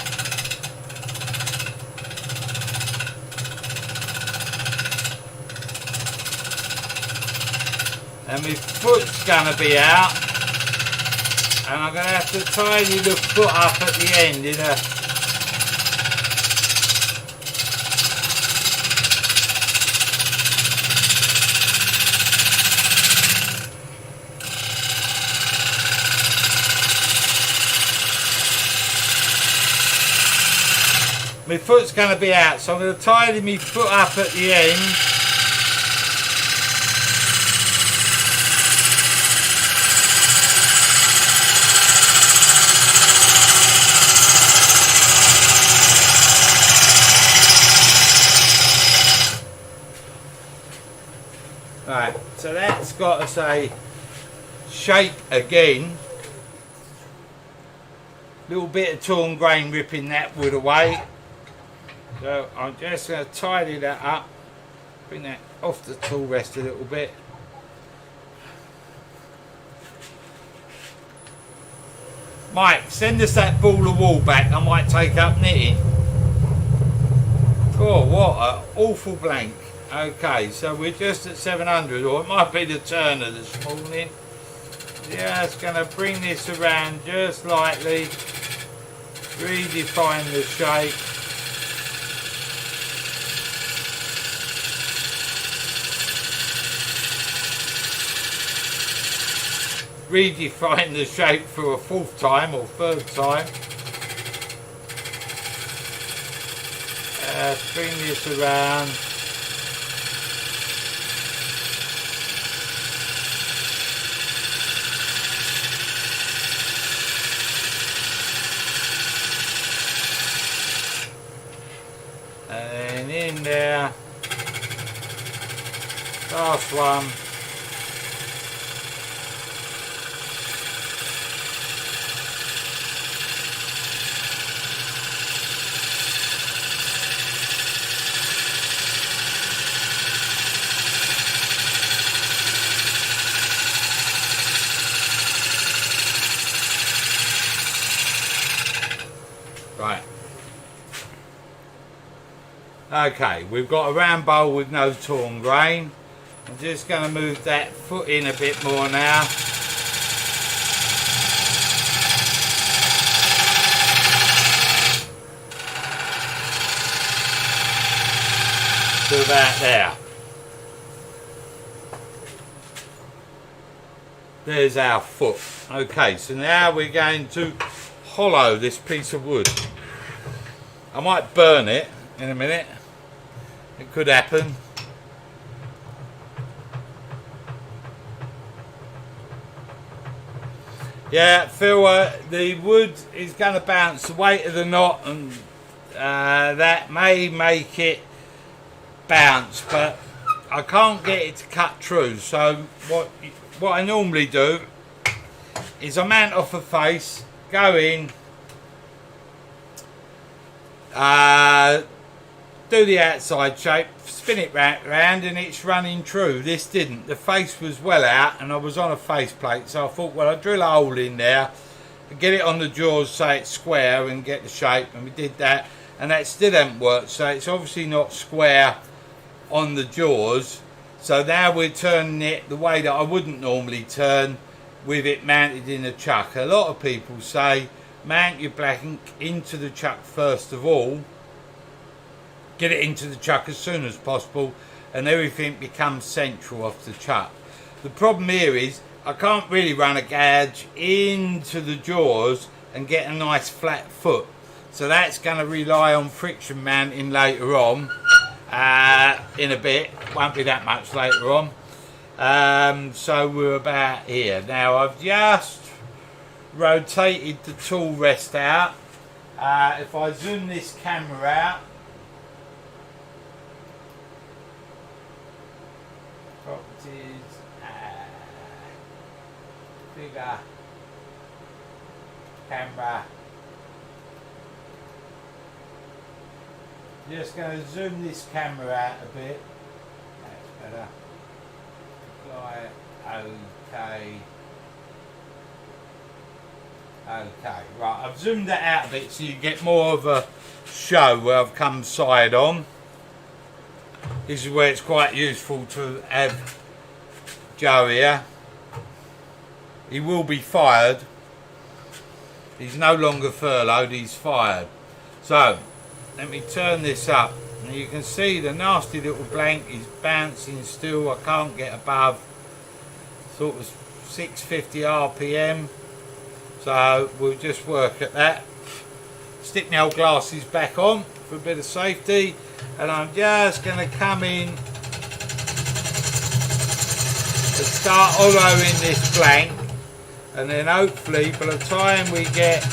And my foot's going to be out, and I'm going to have to tidy the foot up at the end in a my foot's going to be out, so I'm going to tidy my foot up at the end. Right, so that's got to say shape again. Little bit of torn grain ripping that wood away. So I'm just going to tidy that up, bring that off the tool rest a little bit. Mike, send us that ball of wool back, I might take up knitting. Oh, what an awful blank. Okay, so we're just at 700, or it might be the turner this morning. Just going to bring this around just slightly, redefine the shape. Redefine the shape for a fourth time or third time. Bring this around. there. Last one. Right. Okay, we've got a round bowl with no torn grain. I'm just going to move that foot in a bit more now. To about there. There's our foot. Okay, so now we're going to hollow this piece of wood. I might burn it in a minute. It could happen. Yeah, Phil, the wood is going to bounce the weight of the knot, and that may make it bounce, but I can't get it to cut through. So what I normally do is I mount off a face, go in, do the outside shape, spin it round, and it's running true. This didn't. The face was well out and I was on a face plate, so I thought, well, I'll drill a hole in there, get it on the jaws so it's square and get the shape, and we did that, and that still hasn't worked, so it's obviously not square on the jaws. So now we're turning it the way that I wouldn't normally turn, with it mounted in a chuck. A lot of people say mount your blank into the chuck first of all, get it into the chuck as soon as possible, and everything becomes central off the chuck. The problem here is I can't really run a gouge into the jaws and get a nice flat foot, so that's going to rely on friction mounting later on, in a bit. Won't be that much later on. So we're about here now. I've just rotated the tool rest out. If I zoom this camera out, properties, figure, camera. Just going to zoom this camera out a bit. That's better. Okay. Okay, right, I've zoomed that out a bit so you get more of a show where I've come side on. This is where it's quite useful to have Joe here. He will be fired. He's no longer furloughed, he's fired. So, let me turn this up. And you can see the nasty little blank is bouncing still. I can't get above sort of 650 RPM. So we'll just work at that. Stick my old glasses back on for a bit of safety, and I'm just going to come in and start hollowing this blank, and then hopefully by the time we get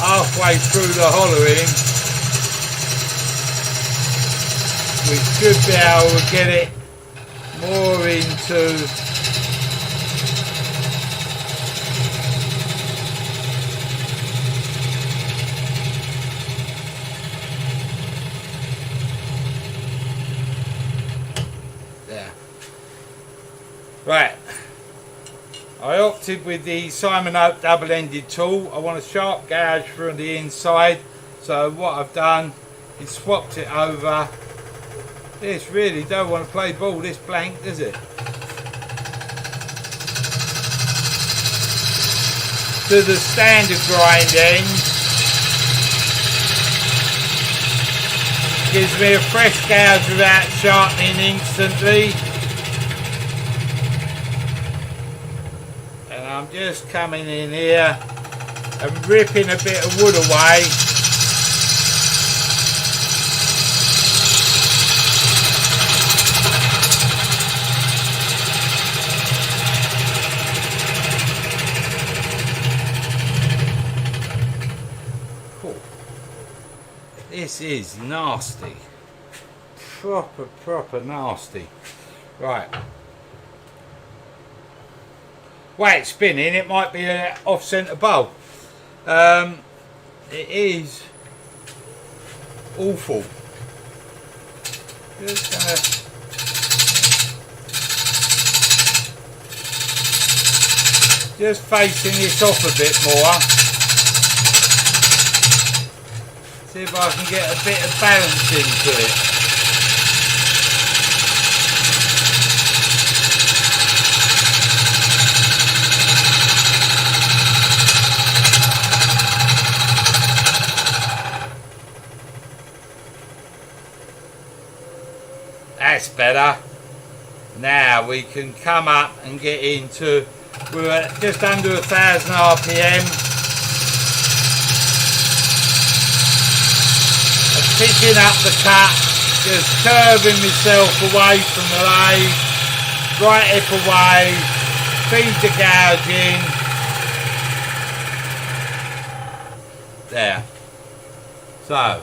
halfway through the hollowing, we should be able to get it more into right. I opted with the Simon Oak double-ended tool. I want a sharp gouge from the inside, so what I've done is swapped it over. This really don't want to play ball, this blank, does it? To the standard grind end. Gives me a fresh gouge without sharpening instantly. And I'm just coming in here and ripping a bit of wood away. This is nasty. proper nasty. Right. Way it's spinning, it might be an off-centre bowl. It is awful. Just facing this off a bit more. See if I can get a bit of balance into it. That's better. Now we can come up and get into, we're at just under 1,000 RPM. Picking up the cut, just curving myself away from the lathe, right hip away, feed the gouging. There. So,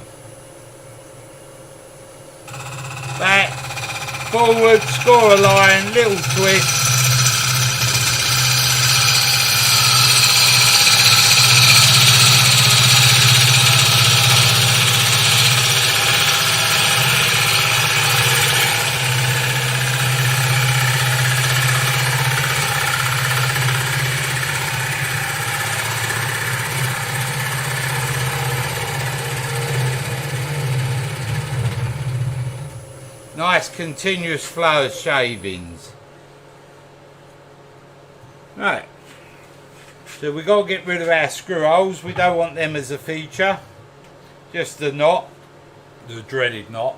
back, forward, score a line, little twist. Nice continuous flow of shavings. Right, so we've got to get rid of our screw holes. We don't want them as a feature. Just the knot, the dreaded knot.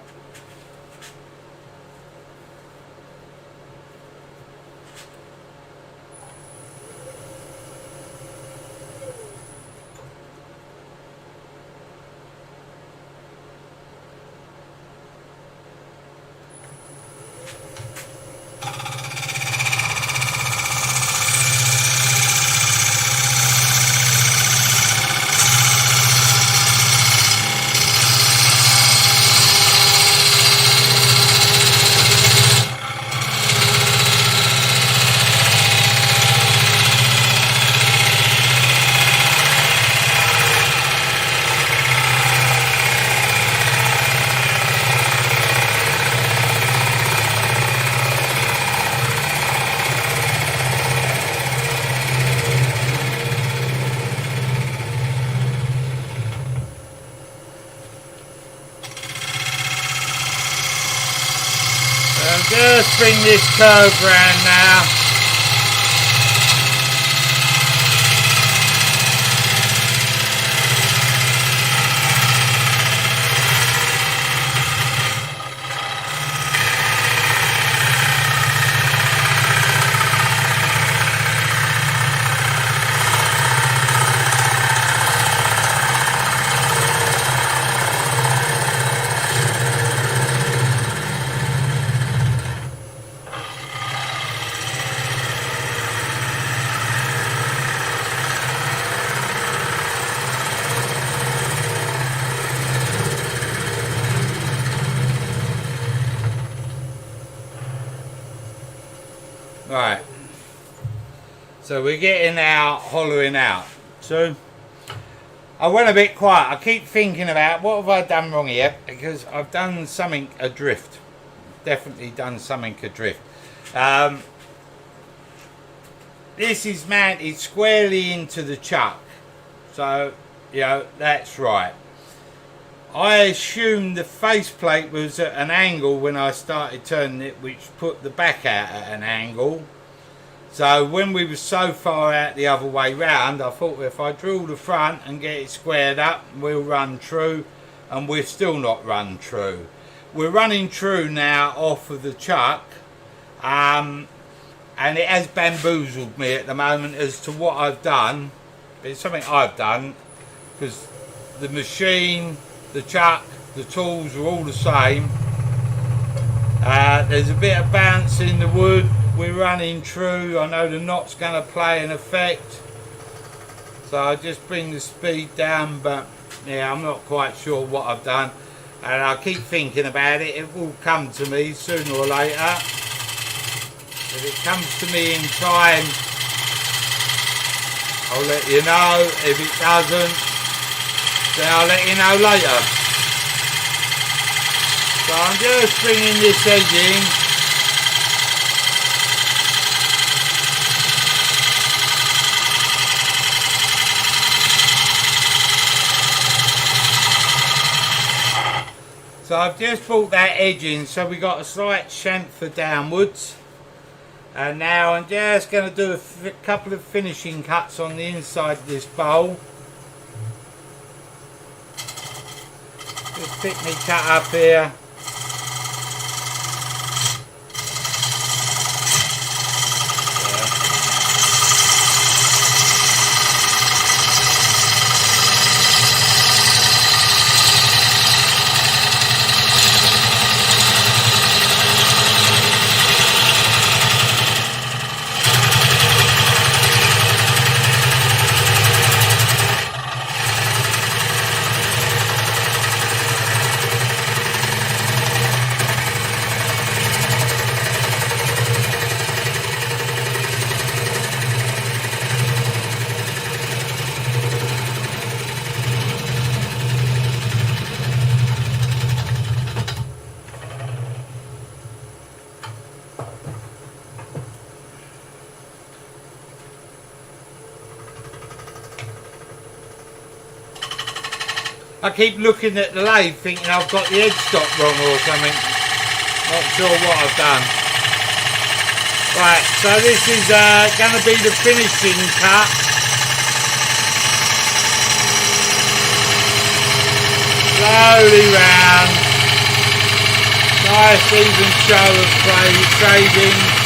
Just bring this curve round now. Right, so we're getting out, hollowing out. So I went a bit quiet. I keep thinking about what have I done wrong here, because I've done something adrift. Definitely done something adrift. This is mounted squarely into the chuck, so you know that's right. I assumed the faceplate was at an angle when I started turning it, which put the back out at an angle. So when we were so far out the other way round, I thought, well, if I drill the front and get it squared up, we'll run true, and we're still not run true. We're running true now off of the chuck, and it has bamboozled me at the moment as to what I've done. It's something I've done, because the machine, the chuck, the tools are all the same. There's a bit of bounce in the wood. We're running true. I know the knot's going to play an effect, so I just bring the speed down, but yeah, I'm not quite sure what I've done. And I keep thinking about it. It will come to me sooner or later. If it comes to me in time, I'll let you know. If it doesn't, then I'll let you know later. So I'm just bringing this edge in. So I've just brought that edge in, so we got a slight chamfer downwards. And now I'm just going to do a couple of finishing cuts on the inside of this bowl. Just pick me cut up here. I keep looking at the lathe thinking I've got the edge stop wrong or something. Not sure what I've done. Right, so this is going to be the finishing cut. Slowly round. Nice even show of shading.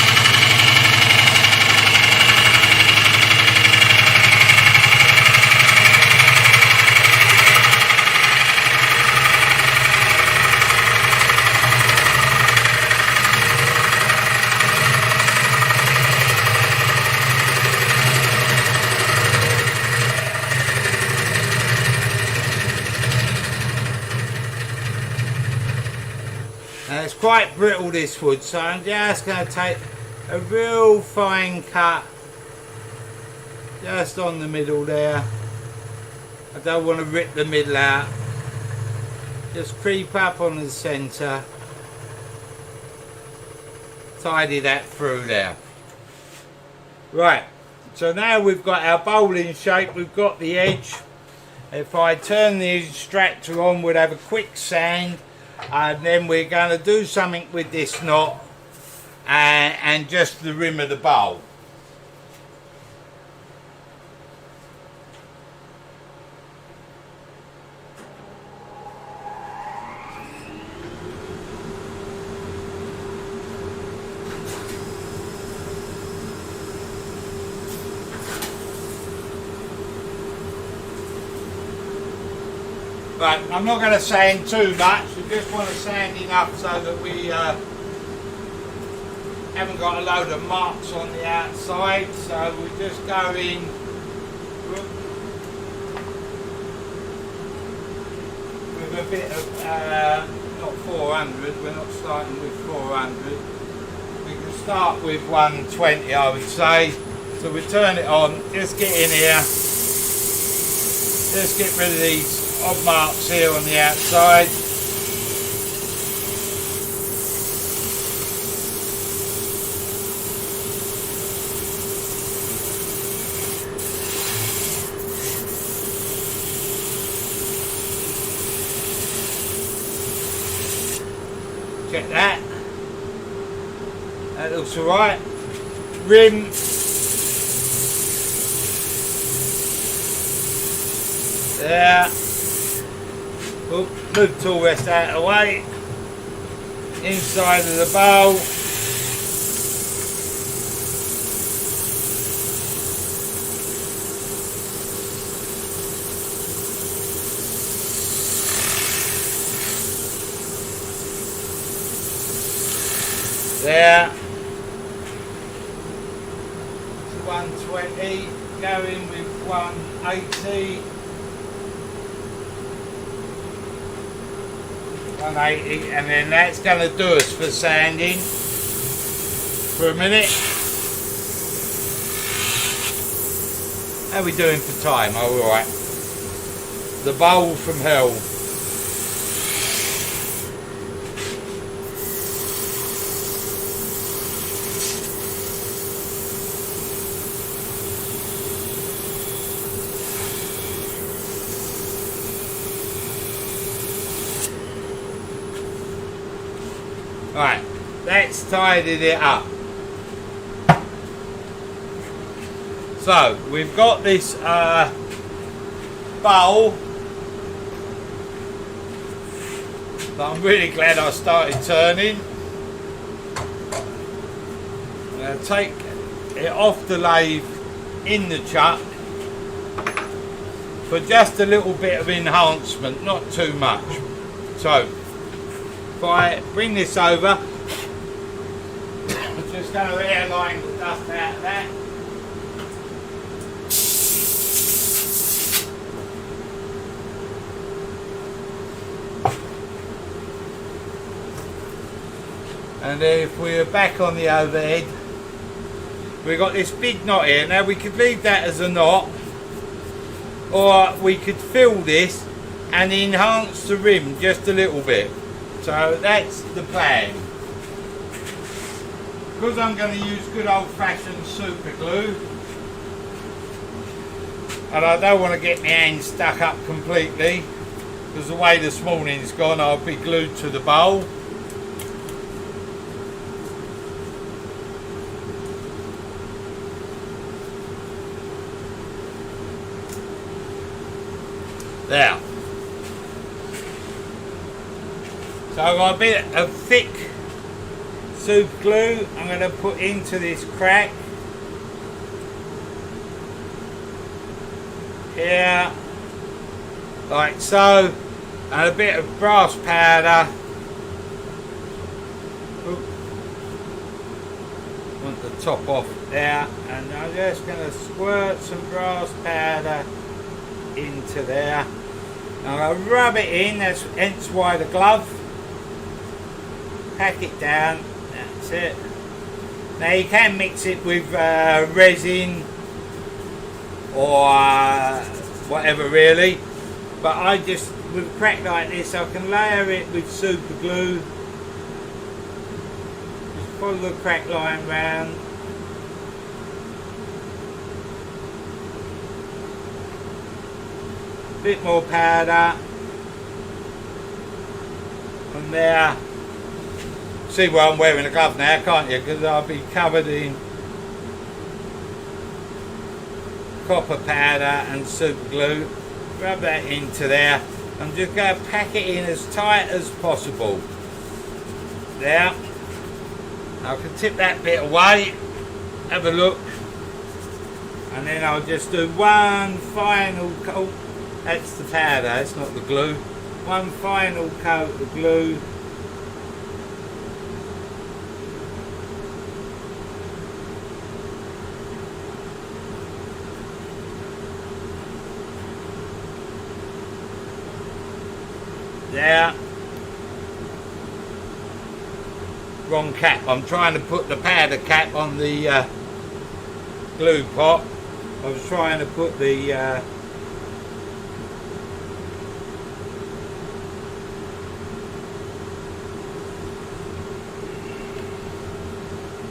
Now it's quite brittle, this wood, so I'm just going to take a real fine cut just on the middle there. I don't want to rip the middle out. Just creep up on the centre. Tidy that through there. Right, so now we've got our bowl in shape, we've got the edge. If I turn the extractor on, we'll have a quick sand. And then we're going to do something with this knot and just the rim of the bowl. Right, I'm not going to sand too much, we just want to sand enough so that we haven't got a load of marks on the outside, so we just go in with a bit of, not 400, we're not starting with 400, we can start with 120 I would say, so we turn it on, just get in here, just get rid of these odd marks here on the outside. Check that. That looks alright. Rim. There. Oop, move tool rest out of the way. Inside of the bowl. There. 120, going with 180. 180, and then that's going to do us for sanding for a minute. How are we doing for time? Oh, alright. The bowl from hell. Right, that's tidied it up. So we've got this bowl that I'm really glad I started turning. I'm going to take it off the lathe in the chuck for just a little bit of enhancement, not too much. So if I bring this over, I'm just going to airline the dust out of that. And if we're back on the overhead, we've got this big knot here. Now we could leave that as a knot, or we could fill this and enhance the rim just a little bit. So that's the plan. Because I'm going to use good old-fashioned super glue, and I don't want to get my hand stuck up completely, because the way this morning's gone, I'll be glued to the bowl. There. So I've got a bit of thick super glue I'm going to put into this crack here, like so, and a bit of brass powder. Want the top off there, and I'm just going to squirt some brass powder into there. I'll rub it in, that's hence why the glove. Pack it down, that's it. Now you can mix it with resin or whatever really, but I just, with a crack like this, I can layer it with super glue. Just follow the crack line round. Bit more powder from there. See why I'm wearing a glove now, can't you? Because I'll be covered in copper powder and super glue. Rub that into there. I'm just going to pack it in as tight as possible. There. I can tip that bit away. Have a look. And then I'll just do one final coat. That's the powder, it's not the glue. One final coat of glue. There. Wrong cap. I'm trying to put the powder cap on the glue pot. I was trying to put the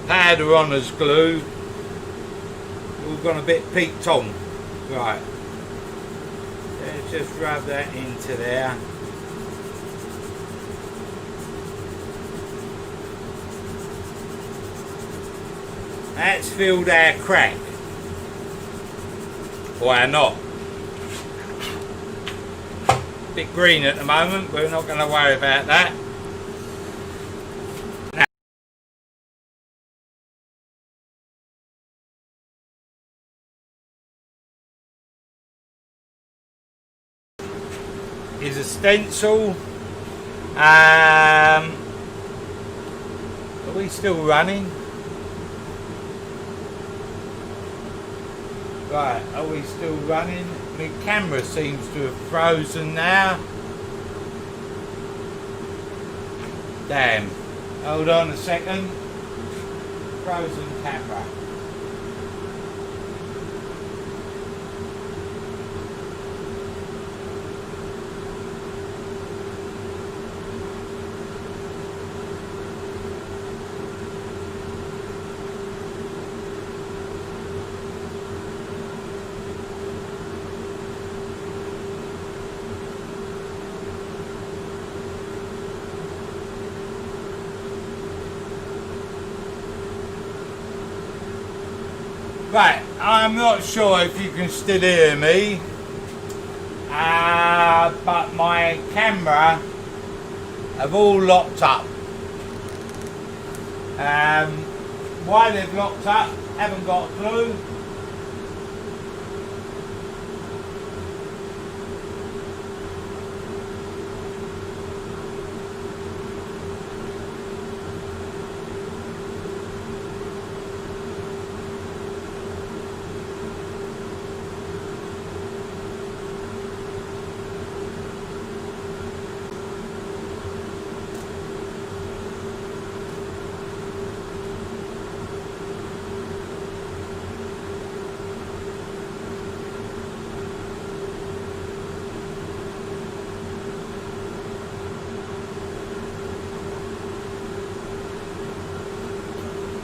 powder on as glue. We've gone a bit peaked on. Right. Let's just rub that into there. That's filled our crack. Why not? Bit green at the moment, but we're not going to worry about that. Is a stencil. Are we still running? Right, are we still running? My camera seems to have frozen now. Damn. Hold on a second. Frozen camera. Right, I'm not sure if you can still hear me, but my camera have all locked up. Why they've locked up, haven't got a clue.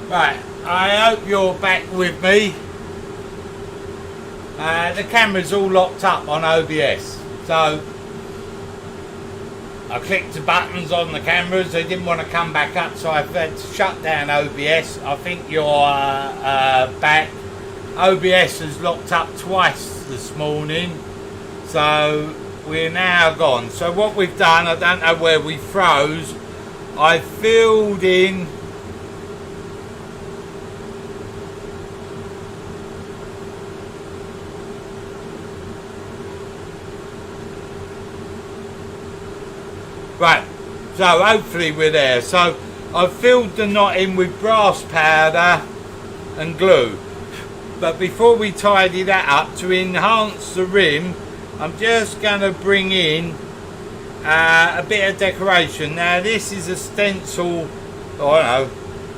Right, I hope you're back with me. The camera's all locked up on OBS, so I clicked the buttons on the cameras, they didn't want to come back up, so I've had to shut down OBS. I think you're back. OBS has locked up twice this morning, so we're now gone. So what we've done, I don't know where we froze, I filled in right, so hopefully we're there. So I've filled the knot in with brass powder and glue, but before we tidy that up, to enhance the rim, I'm just going to bring in a bit of decoration. Now this is a stencil, I don't know,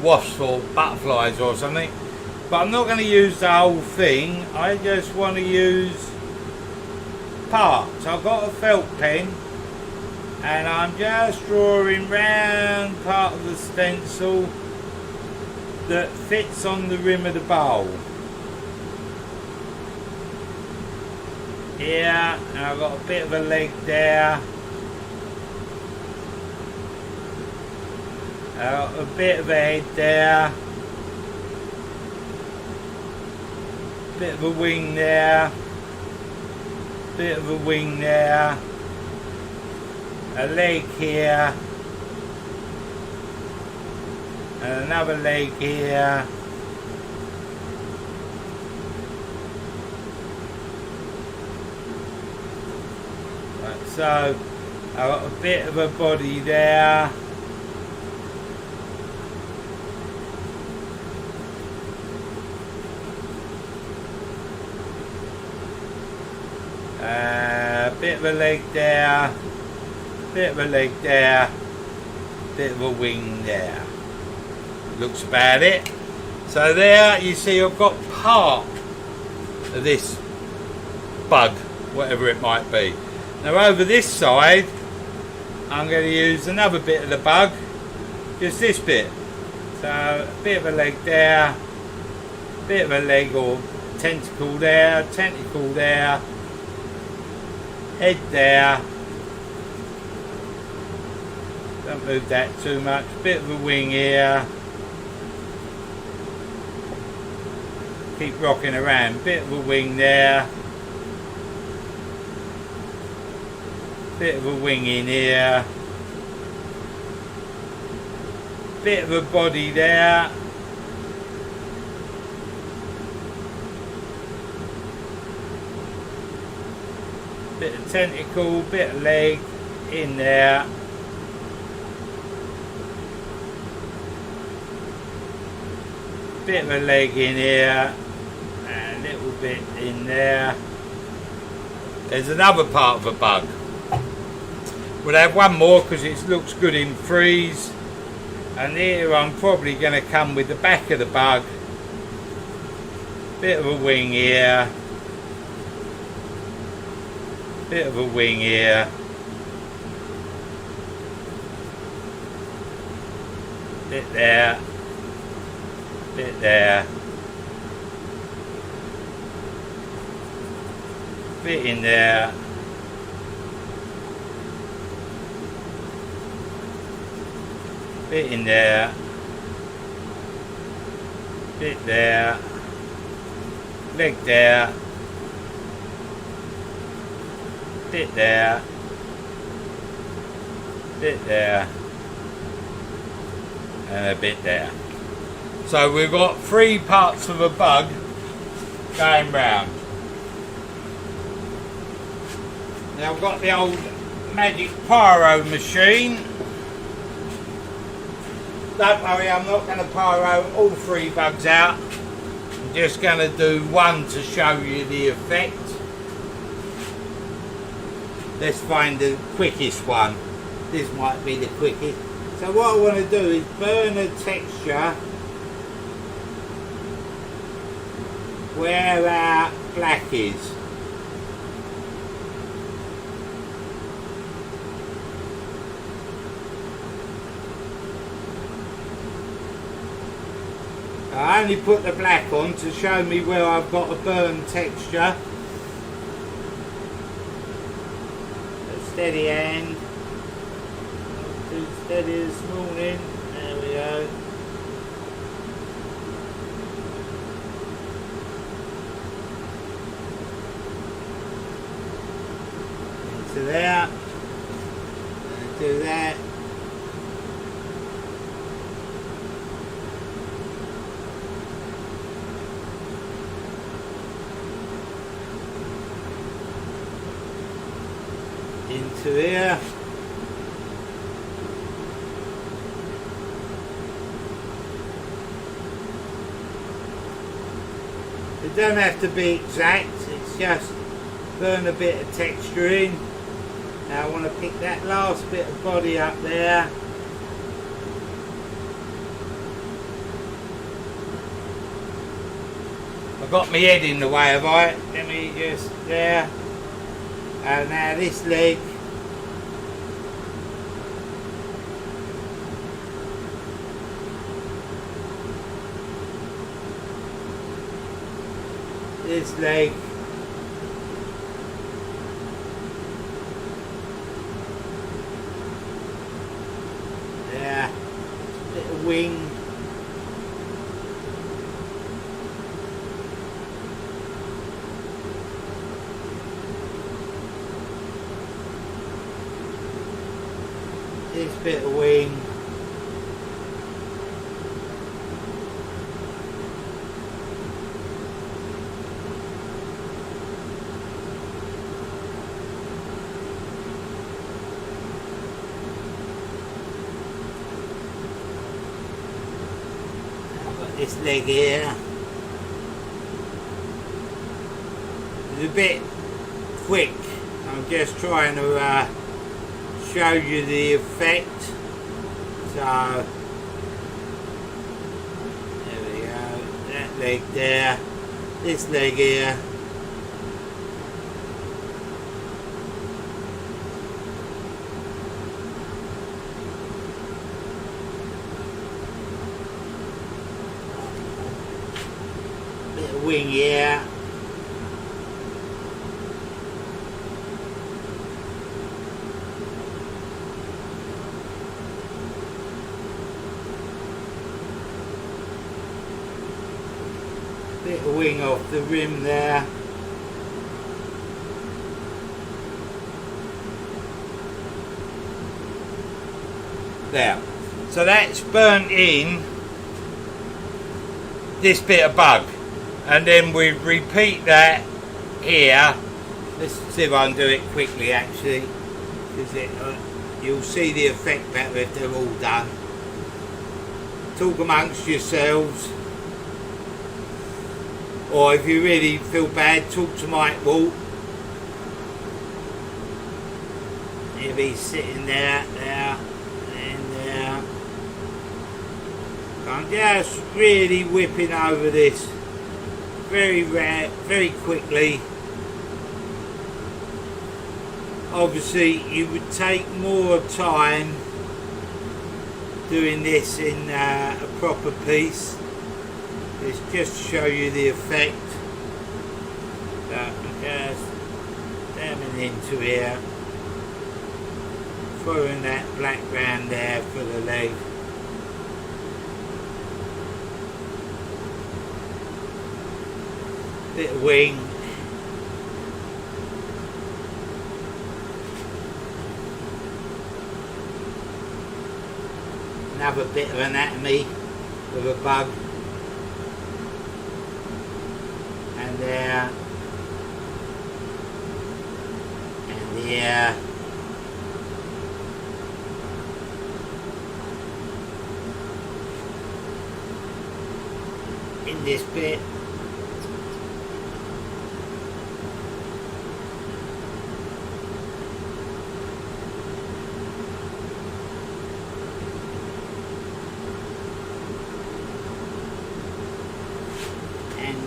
wasps or butterflies or something, but I'm not going to use the whole thing. I just want to use parts. I've got a felt pen and I'm just drawing round part of the stencil that fits on the rim of the bowl. Here, and I've got a bit of a leg there. I've got a bit of a head there. Bit of a wing there. Bit of a wing there. A leg here, and another leg here, right, so I've got a bit of a body there, a bit of a leg there, bit of a leg there, bit of a wing there. Looks about it. So there you see I've got part of this bug, whatever it might be. Now over this side I'm going to use another bit of the bug, just this bit. So a bit of a leg there, bit of a leg or tentacle there, head there. Don't move that too much. Bit of a wing here. Keep rocking around. Bit of a wing there. Bit of a wing in here. Bit of a body there. Bit of tentacle, bit of leg in there. Bit of a leg in here, and a little bit in there. There's another part of a bug. We'll have one more because it looks good in freeze. And here I'm probably going to come with the back of the bug, bit of a wing here, bit of a wing here, bit there, bit there, bit in there, bit in there, bit there, leg there, bit there, bit there, and a bit there. So we've got 3 parts of a bug going round. Now I've got the old magic pyro machine. Don't worry, I'm not going to pyro all 3 bugs out. I'm just going to do one to show you the effect. Let's find the quickest one. This might be the quickest. So what I want to do is burn a texture where our black is. I only put the black on to show me where I've got a burn texture. A steady hand. Not too steady this morning. There we go. Into there. And do that. Into here. It don't have to be exact, it's just burn a bit of texture in. Now I want to pick that last bit of body up there. I've got my head in the way of it. Let me just there. And now this leg, this leg, there, little wing. This bit of wing, I've got this leg here. It's a bit quick, I'm just trying to show you the effect. So there we go, that leg there, this leg here, bit of wing here. Bit of wing off the rim there. There. So that's burnt in this bit of bug. And then we repeat that here. Let's see if I can do it quickly actually. Because you'll see the effect better if they're all done. Talk amongst yourselves. Or if you really feel bad, talk to Mike Walt. He'll be sitting there, and there. I'm just really whipping over this very quickly. Obviously you would take more time doing this in a proper piece. It's just to show you the effect. So I'm just dabbing into here, following that black round there for the leg. Bit of wing. Another bit of anatomy of a bug. And there. And here. In this bit.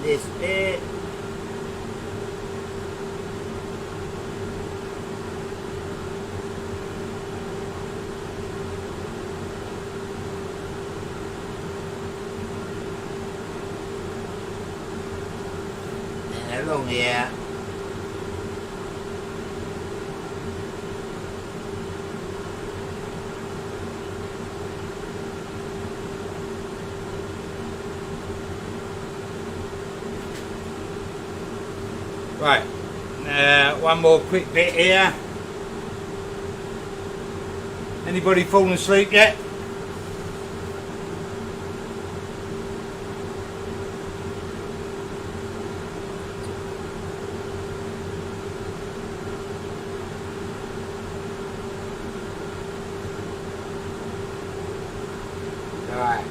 This bit. And along here. Right, one more quick bit here. Anybody fallen asleep yet? Right.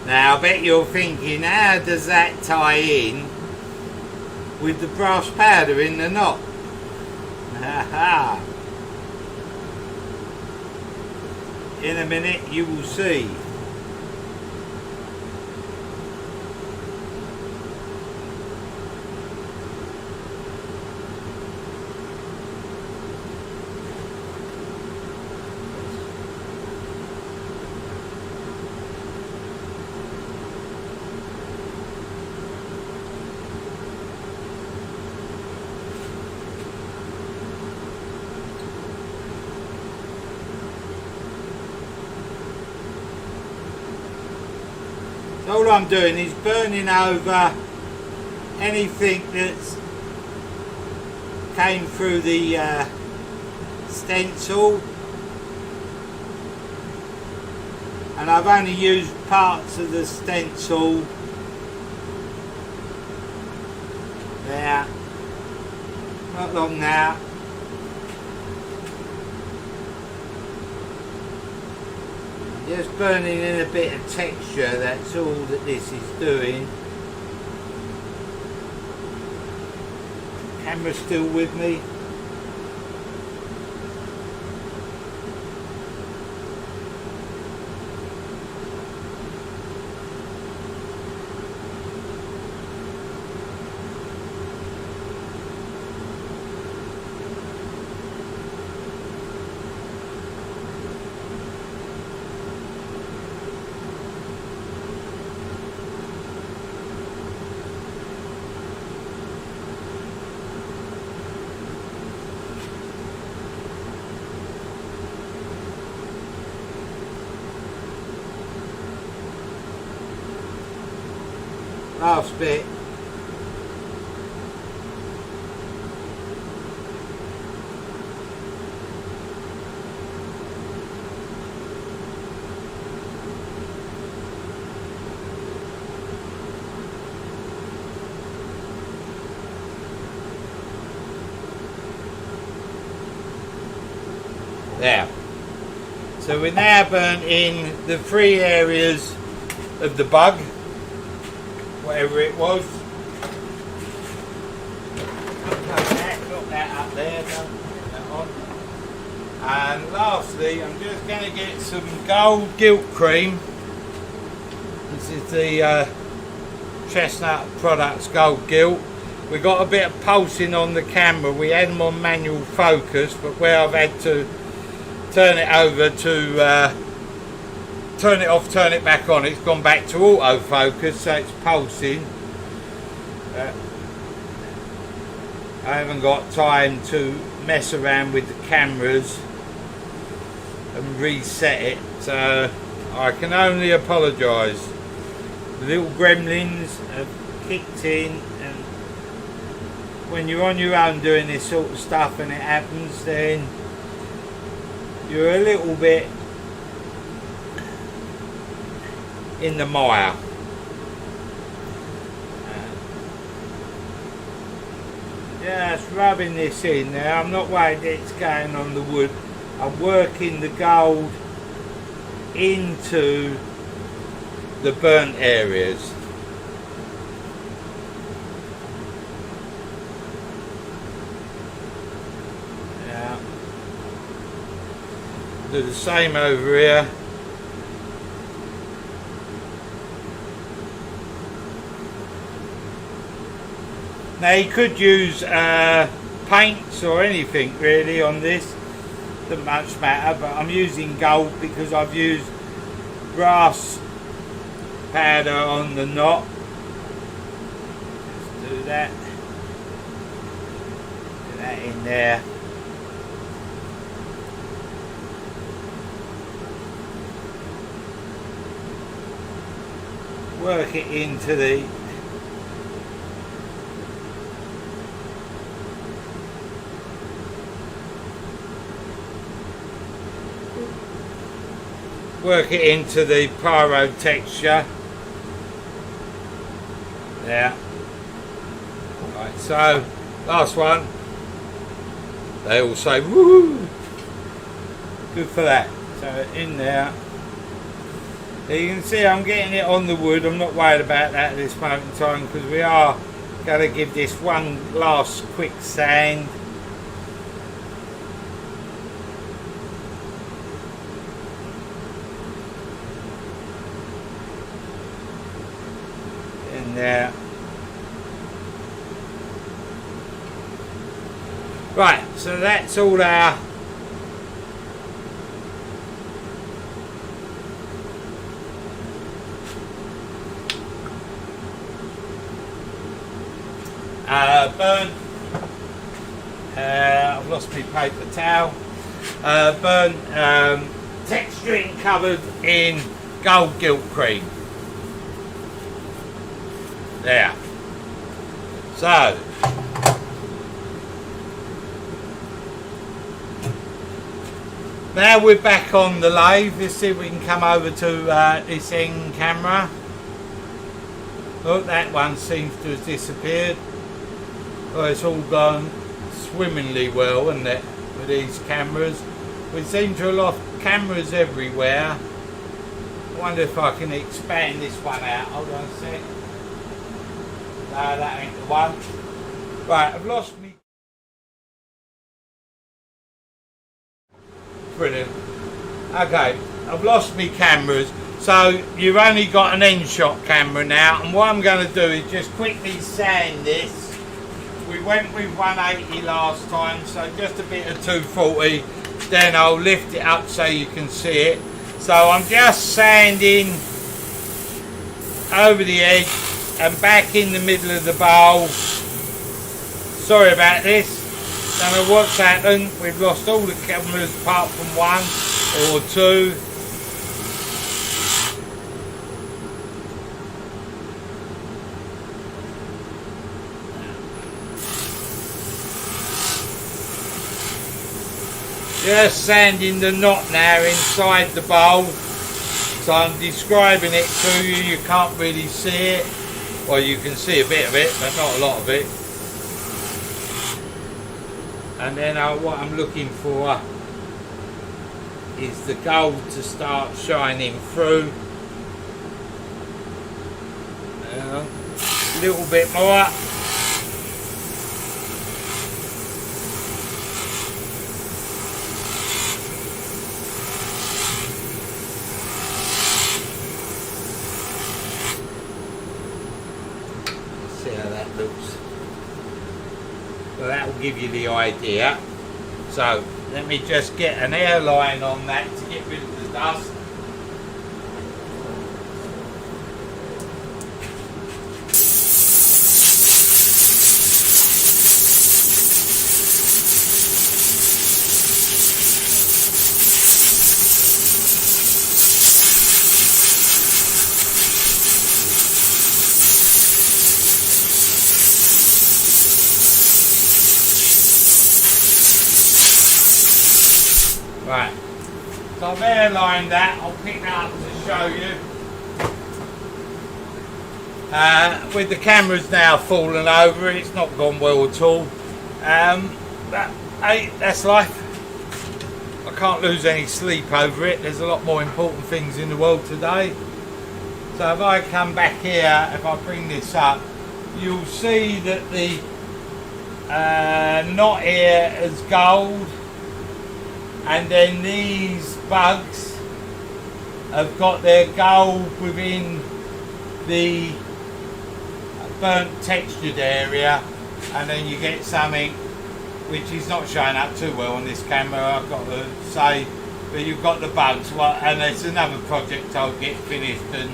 Now I bet you're thinking, how does that tie in with the brass powder in the knot? Haha. In a minute you will see. All I'm doing is burning over anything that's came through the stencil, and I've only used parts of the stencil there, not long now. Just burning in a bit of texture, that's all that this is doing. Camera still with me? Last bit. There. So we're now burnt in the 3 areas of the bug, whatever it was. Got that up there, don't put that on. And lastly, I'm just going to get some gold gilt cream. This is the Chestnut Products Gold Gilt. We got a bit of pulsing on the camera. We had them on manual focus, but where I've had to turn it over to turn it off, turn it back on, it's gone back to autofocus, so it's pulsing. I haven't got time to mess around with the cameras and reset it, so I can only apologise. The little gremlins have kicked in, and when you're on your own doing this sort of stuff and it happens, then you're a little bit in the mire. Just rubbing this in now. I'm not worried that it's going on the wood. I'm working the gold into the burnt areas. Yeah. Do the same over here. Now you could use paints or anything really on this, doesn't much matter, but I'm using gold because I've used brass powder on the knot. Let's do that. Get that in there. Work it into the pyro texture. There. Right, so last one. They all say woo. Good for that. So in there. You can see I'm getting it on the wood. I'm not worried about that at this moment in time because we are going to give this one last quick sand. In there. Right, so that's all our burnt. I've lost my paper towel. Burnt, texturing covered in gold gilt cream. There. So now we're back on the lathe. Let's see if we can come over to this end camera. Look, that one seems to have disappeared. Oh, it's all gone swimmingly well, isn't it, with these cameras? We seem to have lost cameras everywhere. I wonder if I can expand this one out. Hold on a sec. No, that ain't the one. Right, I've lost me. Brilliant. Okay, I've lost me cameras. So you've only got an end shot camera now, and what I'm going to do is just quickly sand this. We went with 180 last time, so just a bit of 240, then I'll lift it up so you can see it. So I'm just sanding over the edge and back in the middle of the bowl. Sorry about this, don't know what's happened. We've lost all the cameras apart from 1 or 2. Just sanding the knot now inside the bowl, so I'm describing it to you. You can't really see it, well, you can see a bit of it, but not a lot of it. And then what I'm looking for is the gold to start shining through. A little bit more. See how that looks. So that will give you the idea. So let me just get an airline on that to get rid of the dust. Right, so I've airlined that. I'll pick that up to show you. With the cameras now fallen over, it's not gone well at all. But hey, that's life. I can't lose any sleep over it. There's a lot more important things in the world today. So if I come back here, if I bring this up, you'll see that the knot here is gold. And then these bugs have got their gold within the burnt textured area, and then you get something which is not showing up too well on this camera, I've got to say, but you've got the bugs. Well, and there's another project I'll get finished and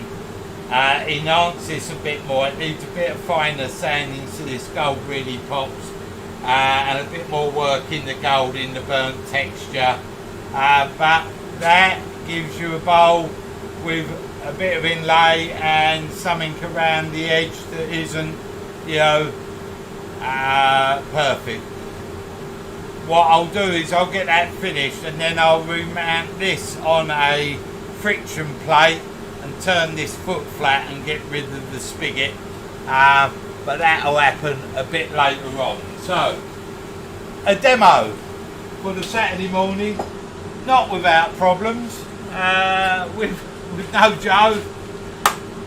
enhance this a bit more. It needs a bit of finer sanding so this gold really pops. And a bit more work in the gold in the burnt texture, but that gives you a bowl with a bit of inlay and something around the edge that isn't, you know, perfect. What I'll do is I'll get that finished and then I'll remount this on a friction plate and turn this foot flat and get rid of the spigot, but that'll happen a bit later on. So, a demo for the Saturday morning, not without problems, with no Joe,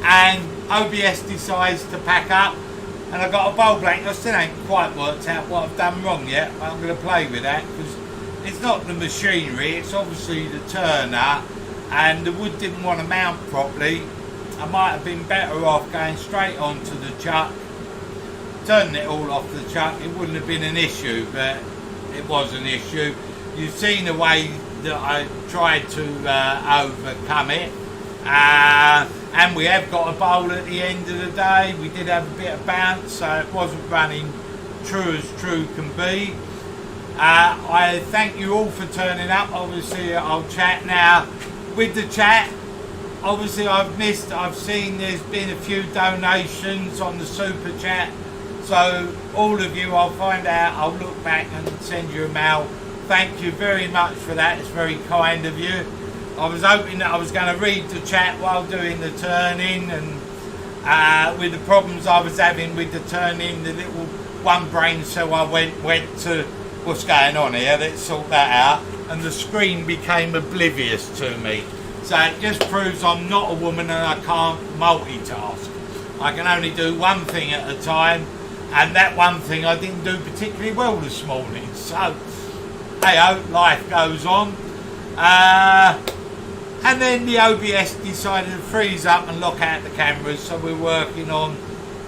and OBS decides to pack up, and I've got a bowl blank. I still ain't quite worked out what I've done wrong yet. I'm going to play with that because it's not the machinery, it's obviously the turner, and the wood didn't want to mount properly. I might have been better off going straight onto the chuck, turning it all off the chuck. It wouldn't have been an issue, but it was an issue. You've seen the way that I tried to overcome it, and we have got a bowl at the end of the day. We did have a bit of bounce, so it wasn't running true as true can be. I thank you all for turning up. Obviously I'll chat now. With the chat, obviously I've seen there's been a few donations on the super chat. So all of you, I'll find out, I'll look back and send you a mail. Thank you very much for that, it's very kind of you. I was hoping that I was going to read the chat while doing the turning, and with the problems I was having with the turning, the little one brain cell I went to, what's going on here, let's sort that out, and the screen became oblivious to me. So it just proves I'm not a woman and I can't multitask. I can only do one thing at a time, and that one thing I didn't do particularly well this morning. So, hey-ho, life goes on. And then the OBS decided to freeze up and lock out the cameras, so we're working on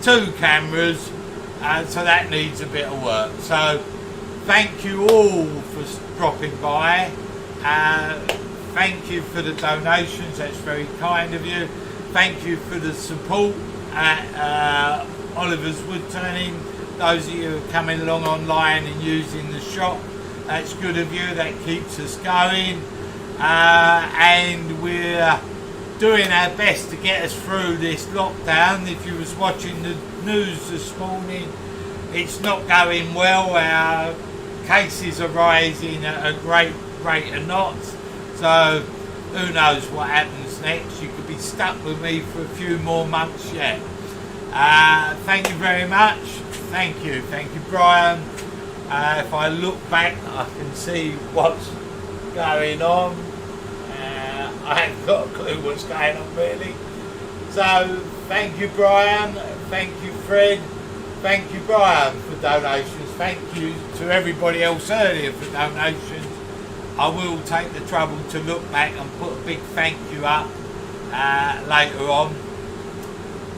2 cameras, so that needs a bit of work. So, thank you all for dropping by. Thank you for the donations, that's very kind of you. Thank you for the support at Oliver's Woodturning. Those of you who are coming along online and using the shop, that's good of you, that keeps us going. And we're doing our best to get us through this lockdown. If you was watching the news this morning, it's not going well. Our cases are rising at a great rate of knots. So who knows what happens next. You could be stuck with me for a few more months yet. Thank you very much. Thank you Brian. If I look back I can see what's going on. I haven't got a clue what's going on really. So thank you Brian, thank you Fred, thank you Brian for donations, thank you to everybody else earlier for donations. I will take the trouble to look back and put a big thank you up later on.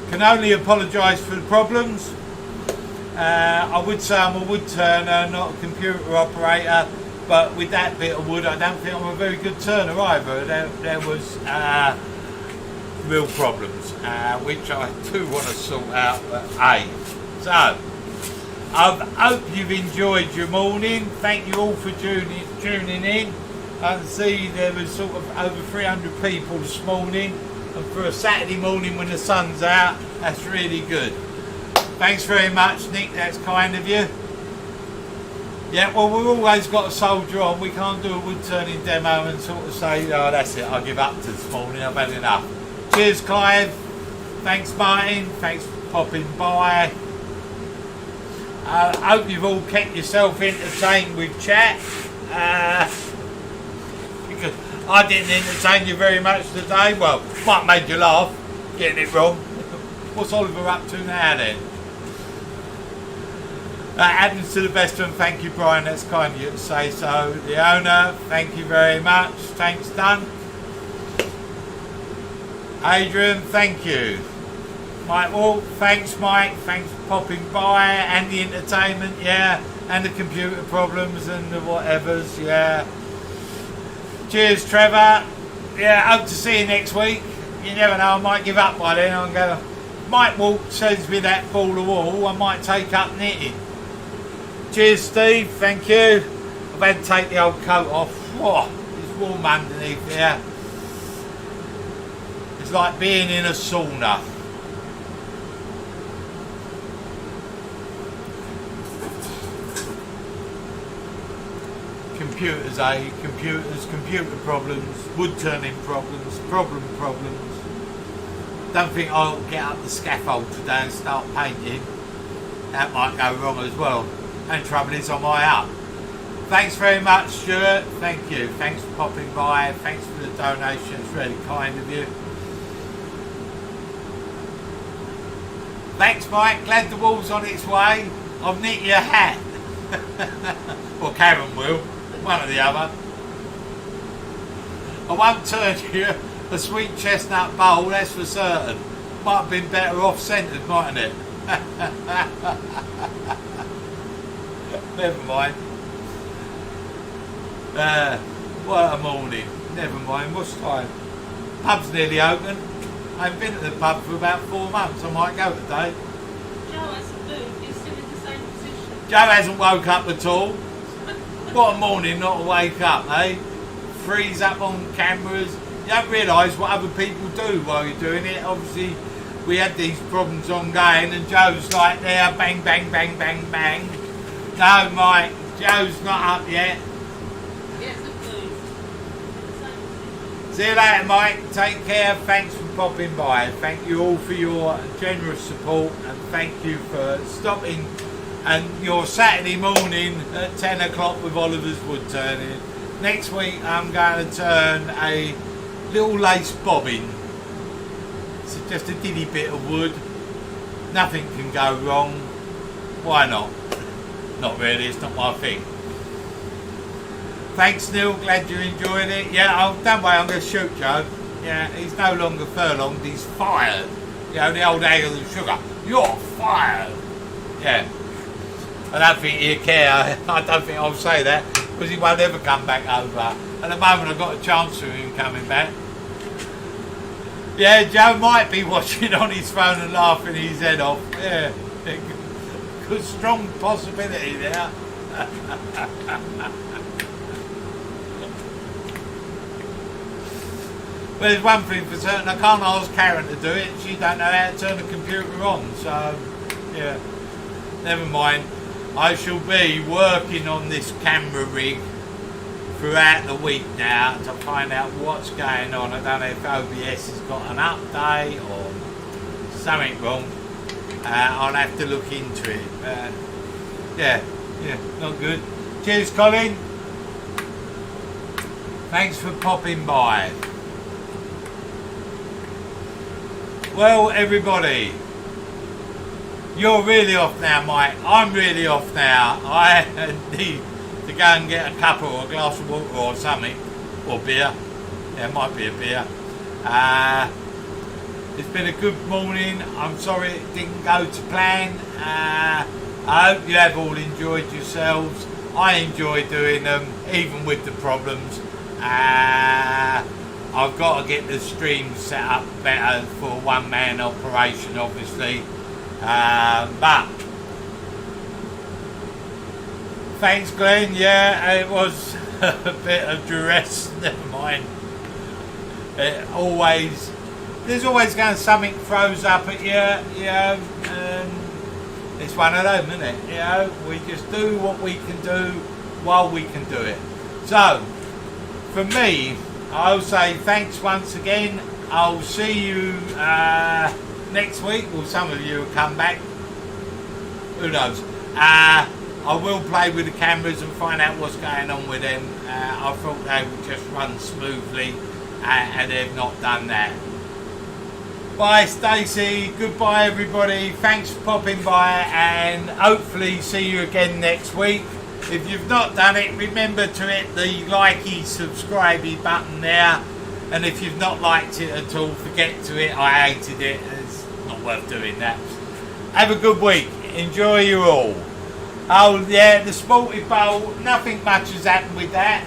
Can only apologise for the problems. I would say I'm a wood turner, not a computer operator, but with that bit of wood I don't think I'm a very good turner either. There was real problems, which I do want to sort out, but hey. So, I hope you've enjoyed your morning. Thank you all for tuning in. I can see there was sort of over 300 people this morning, and for a Saturday morning when the sun's out, that's really good. Thanks very much Nick, that's kind of you. Yeah, well we've always got to soldier on. We can't do a wood turning demo and sort of say, oh that's it, I'll give up to this morning, I've had enough. Cheers Clive, thanks Martin, thanks for popping by. I hope you've all kept yourself entertained with chat, because I didn't entertain you very much today. Well, might have made you laugh, getting it wrong. What's Oliver up to now then? That happens to the best of them. Thank you Brian, that's kind of you to say so. The owner, thank you very much. Thanks Dun. Adrian, thank you. Mike Walt, thanks Mike, thanks for popping by, and the entertainment, yeah, and the computer problems and the whatevers, yeah. Cheers Trevor, yeah, hope to see you next week. You never know, I might give up by then. I'm going. Mike Walt sends me that ball of wool, I might take up knitting. Cheers Steve, thank you. I've had to take the old coat off. Whoa, it's warm underneath here. It's like being in a sauna. Computers, computers, computer problems, wood turning problems, problems. Don't think I'll get up the scaffold today and start painting. That might go wrong as well. And trouble is on my up. Thanks very much Stuart, thank you. Thanks for popping by, thanks for the donation, it's really kind of you. Thanks Mike, glad the wool's on its way. I've knit you a hat. Well Karen will. One or the other. I won't turn you a sweet chestnut bowl, that's for certain. Might have been better off centred, mightn't it? Never mind. What a morning. Never mind, what's time? Pub's nearly open. I haven't been to the pub for about 4 months. I might go today. Joe hasn't moved, he's still in the same position. Joe hasn't woke up at all. What a morning not to wake up, eh? Freeze up on cameras. You don't realise what other people do while you're doing it. Obviously, we had these problems ongoing and Joe's like there, bang, bang, bang, bang, bang. No, Mike, Joe's not up yet. He hasn't moved. See you later, Mike. Take care. Thanks for popping by. Thank you all for your generous support and thank you for stopping and your Saturday morning at 10 o'clock with Oliver's wood turning. Next week I'm going to turn a little lace bobbin. It's just a diddy bit of wood. Nothing can go wrong. Why not? Not really, it's not my thing. Thanks Neil, glad you enjoyed it. Yeah, don't worry, I'm going to shoot Joe. Yeah, he's no longer furlonged, he's fired. You know, the old egg of sugar. You're fired. Yeah. I don't think he'll care. I don't think I'll say that because he won't ever come back over. At the moment I've got a chance of him coming back. Yeah, Joe might be watching on his phone and laughing his head off. Yeah, good strong possibility there. But there's one thing for certain, I can't ask Karen to do it. She don't know how to turn the computer on, so yeah, never mind. I shall be working on this camera rig throughout the week now to find out what's going on. I don't know if OBS has got an update or something wrong. I'll have to look into it. Yeah, not good. Cheers, Colin. Thanks for popping by. Well, everybody, you're really off now, Mike. I'm really off now. I need to go and get a cup or a glass of water or something, or beer. Yeah, it might be a beer. It's been a good morning. I'm sorry it didn't go to plan. I hope you have all enjoyed yourselves. I enjoy doing them, even with the problems. I've got to get the stream set up better for a one-man operation, obviously. But thanks, Glenn. Yeah, it was a bit of duress. Never mind. There's always going something throws up at you. You know, it's one of them, isn't it? You know, we just do what we can do while we can do it. So, for me, I'll say thanks once again. I'll see you next week. Well, some of you will come back. Who knows? I will play with the cameras and find out what's going on with them. I thought they would just run smoothly, and they've not done that. Bye, Stacey. Goodbye, everybody. Thanks for popping by, and hopefully see you again next week. If you've not done it, remember to hit the likey, subscribey button there. And if you've not liked it at all, forget to it. I hated it. It's not worth doing that. Have a good week. Enjoy you all. Oh yeah, the sporty bowl. Nothing much has happened with that.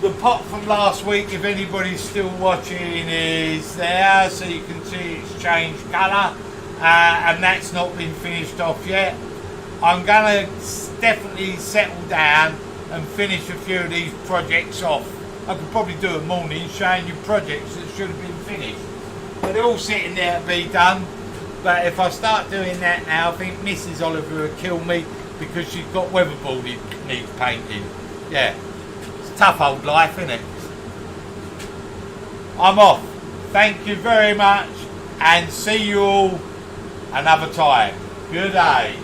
The pot from last week, if anybody's still watching, is there, so you can see it's changed colour, and that's not been finished off yet. I'm going to definitely settle down and finish a few of these projects off. I could probably do a morning showing you projects that should have been finished, but they're all sitting there to be done. But if I start doing that now, I think Mrs. Oliver will kill me, because she's got weatherboarded needs painting. Yeah. Tough old life, isn't it? I'm off. Thank you very much, and see you all another time. Good day.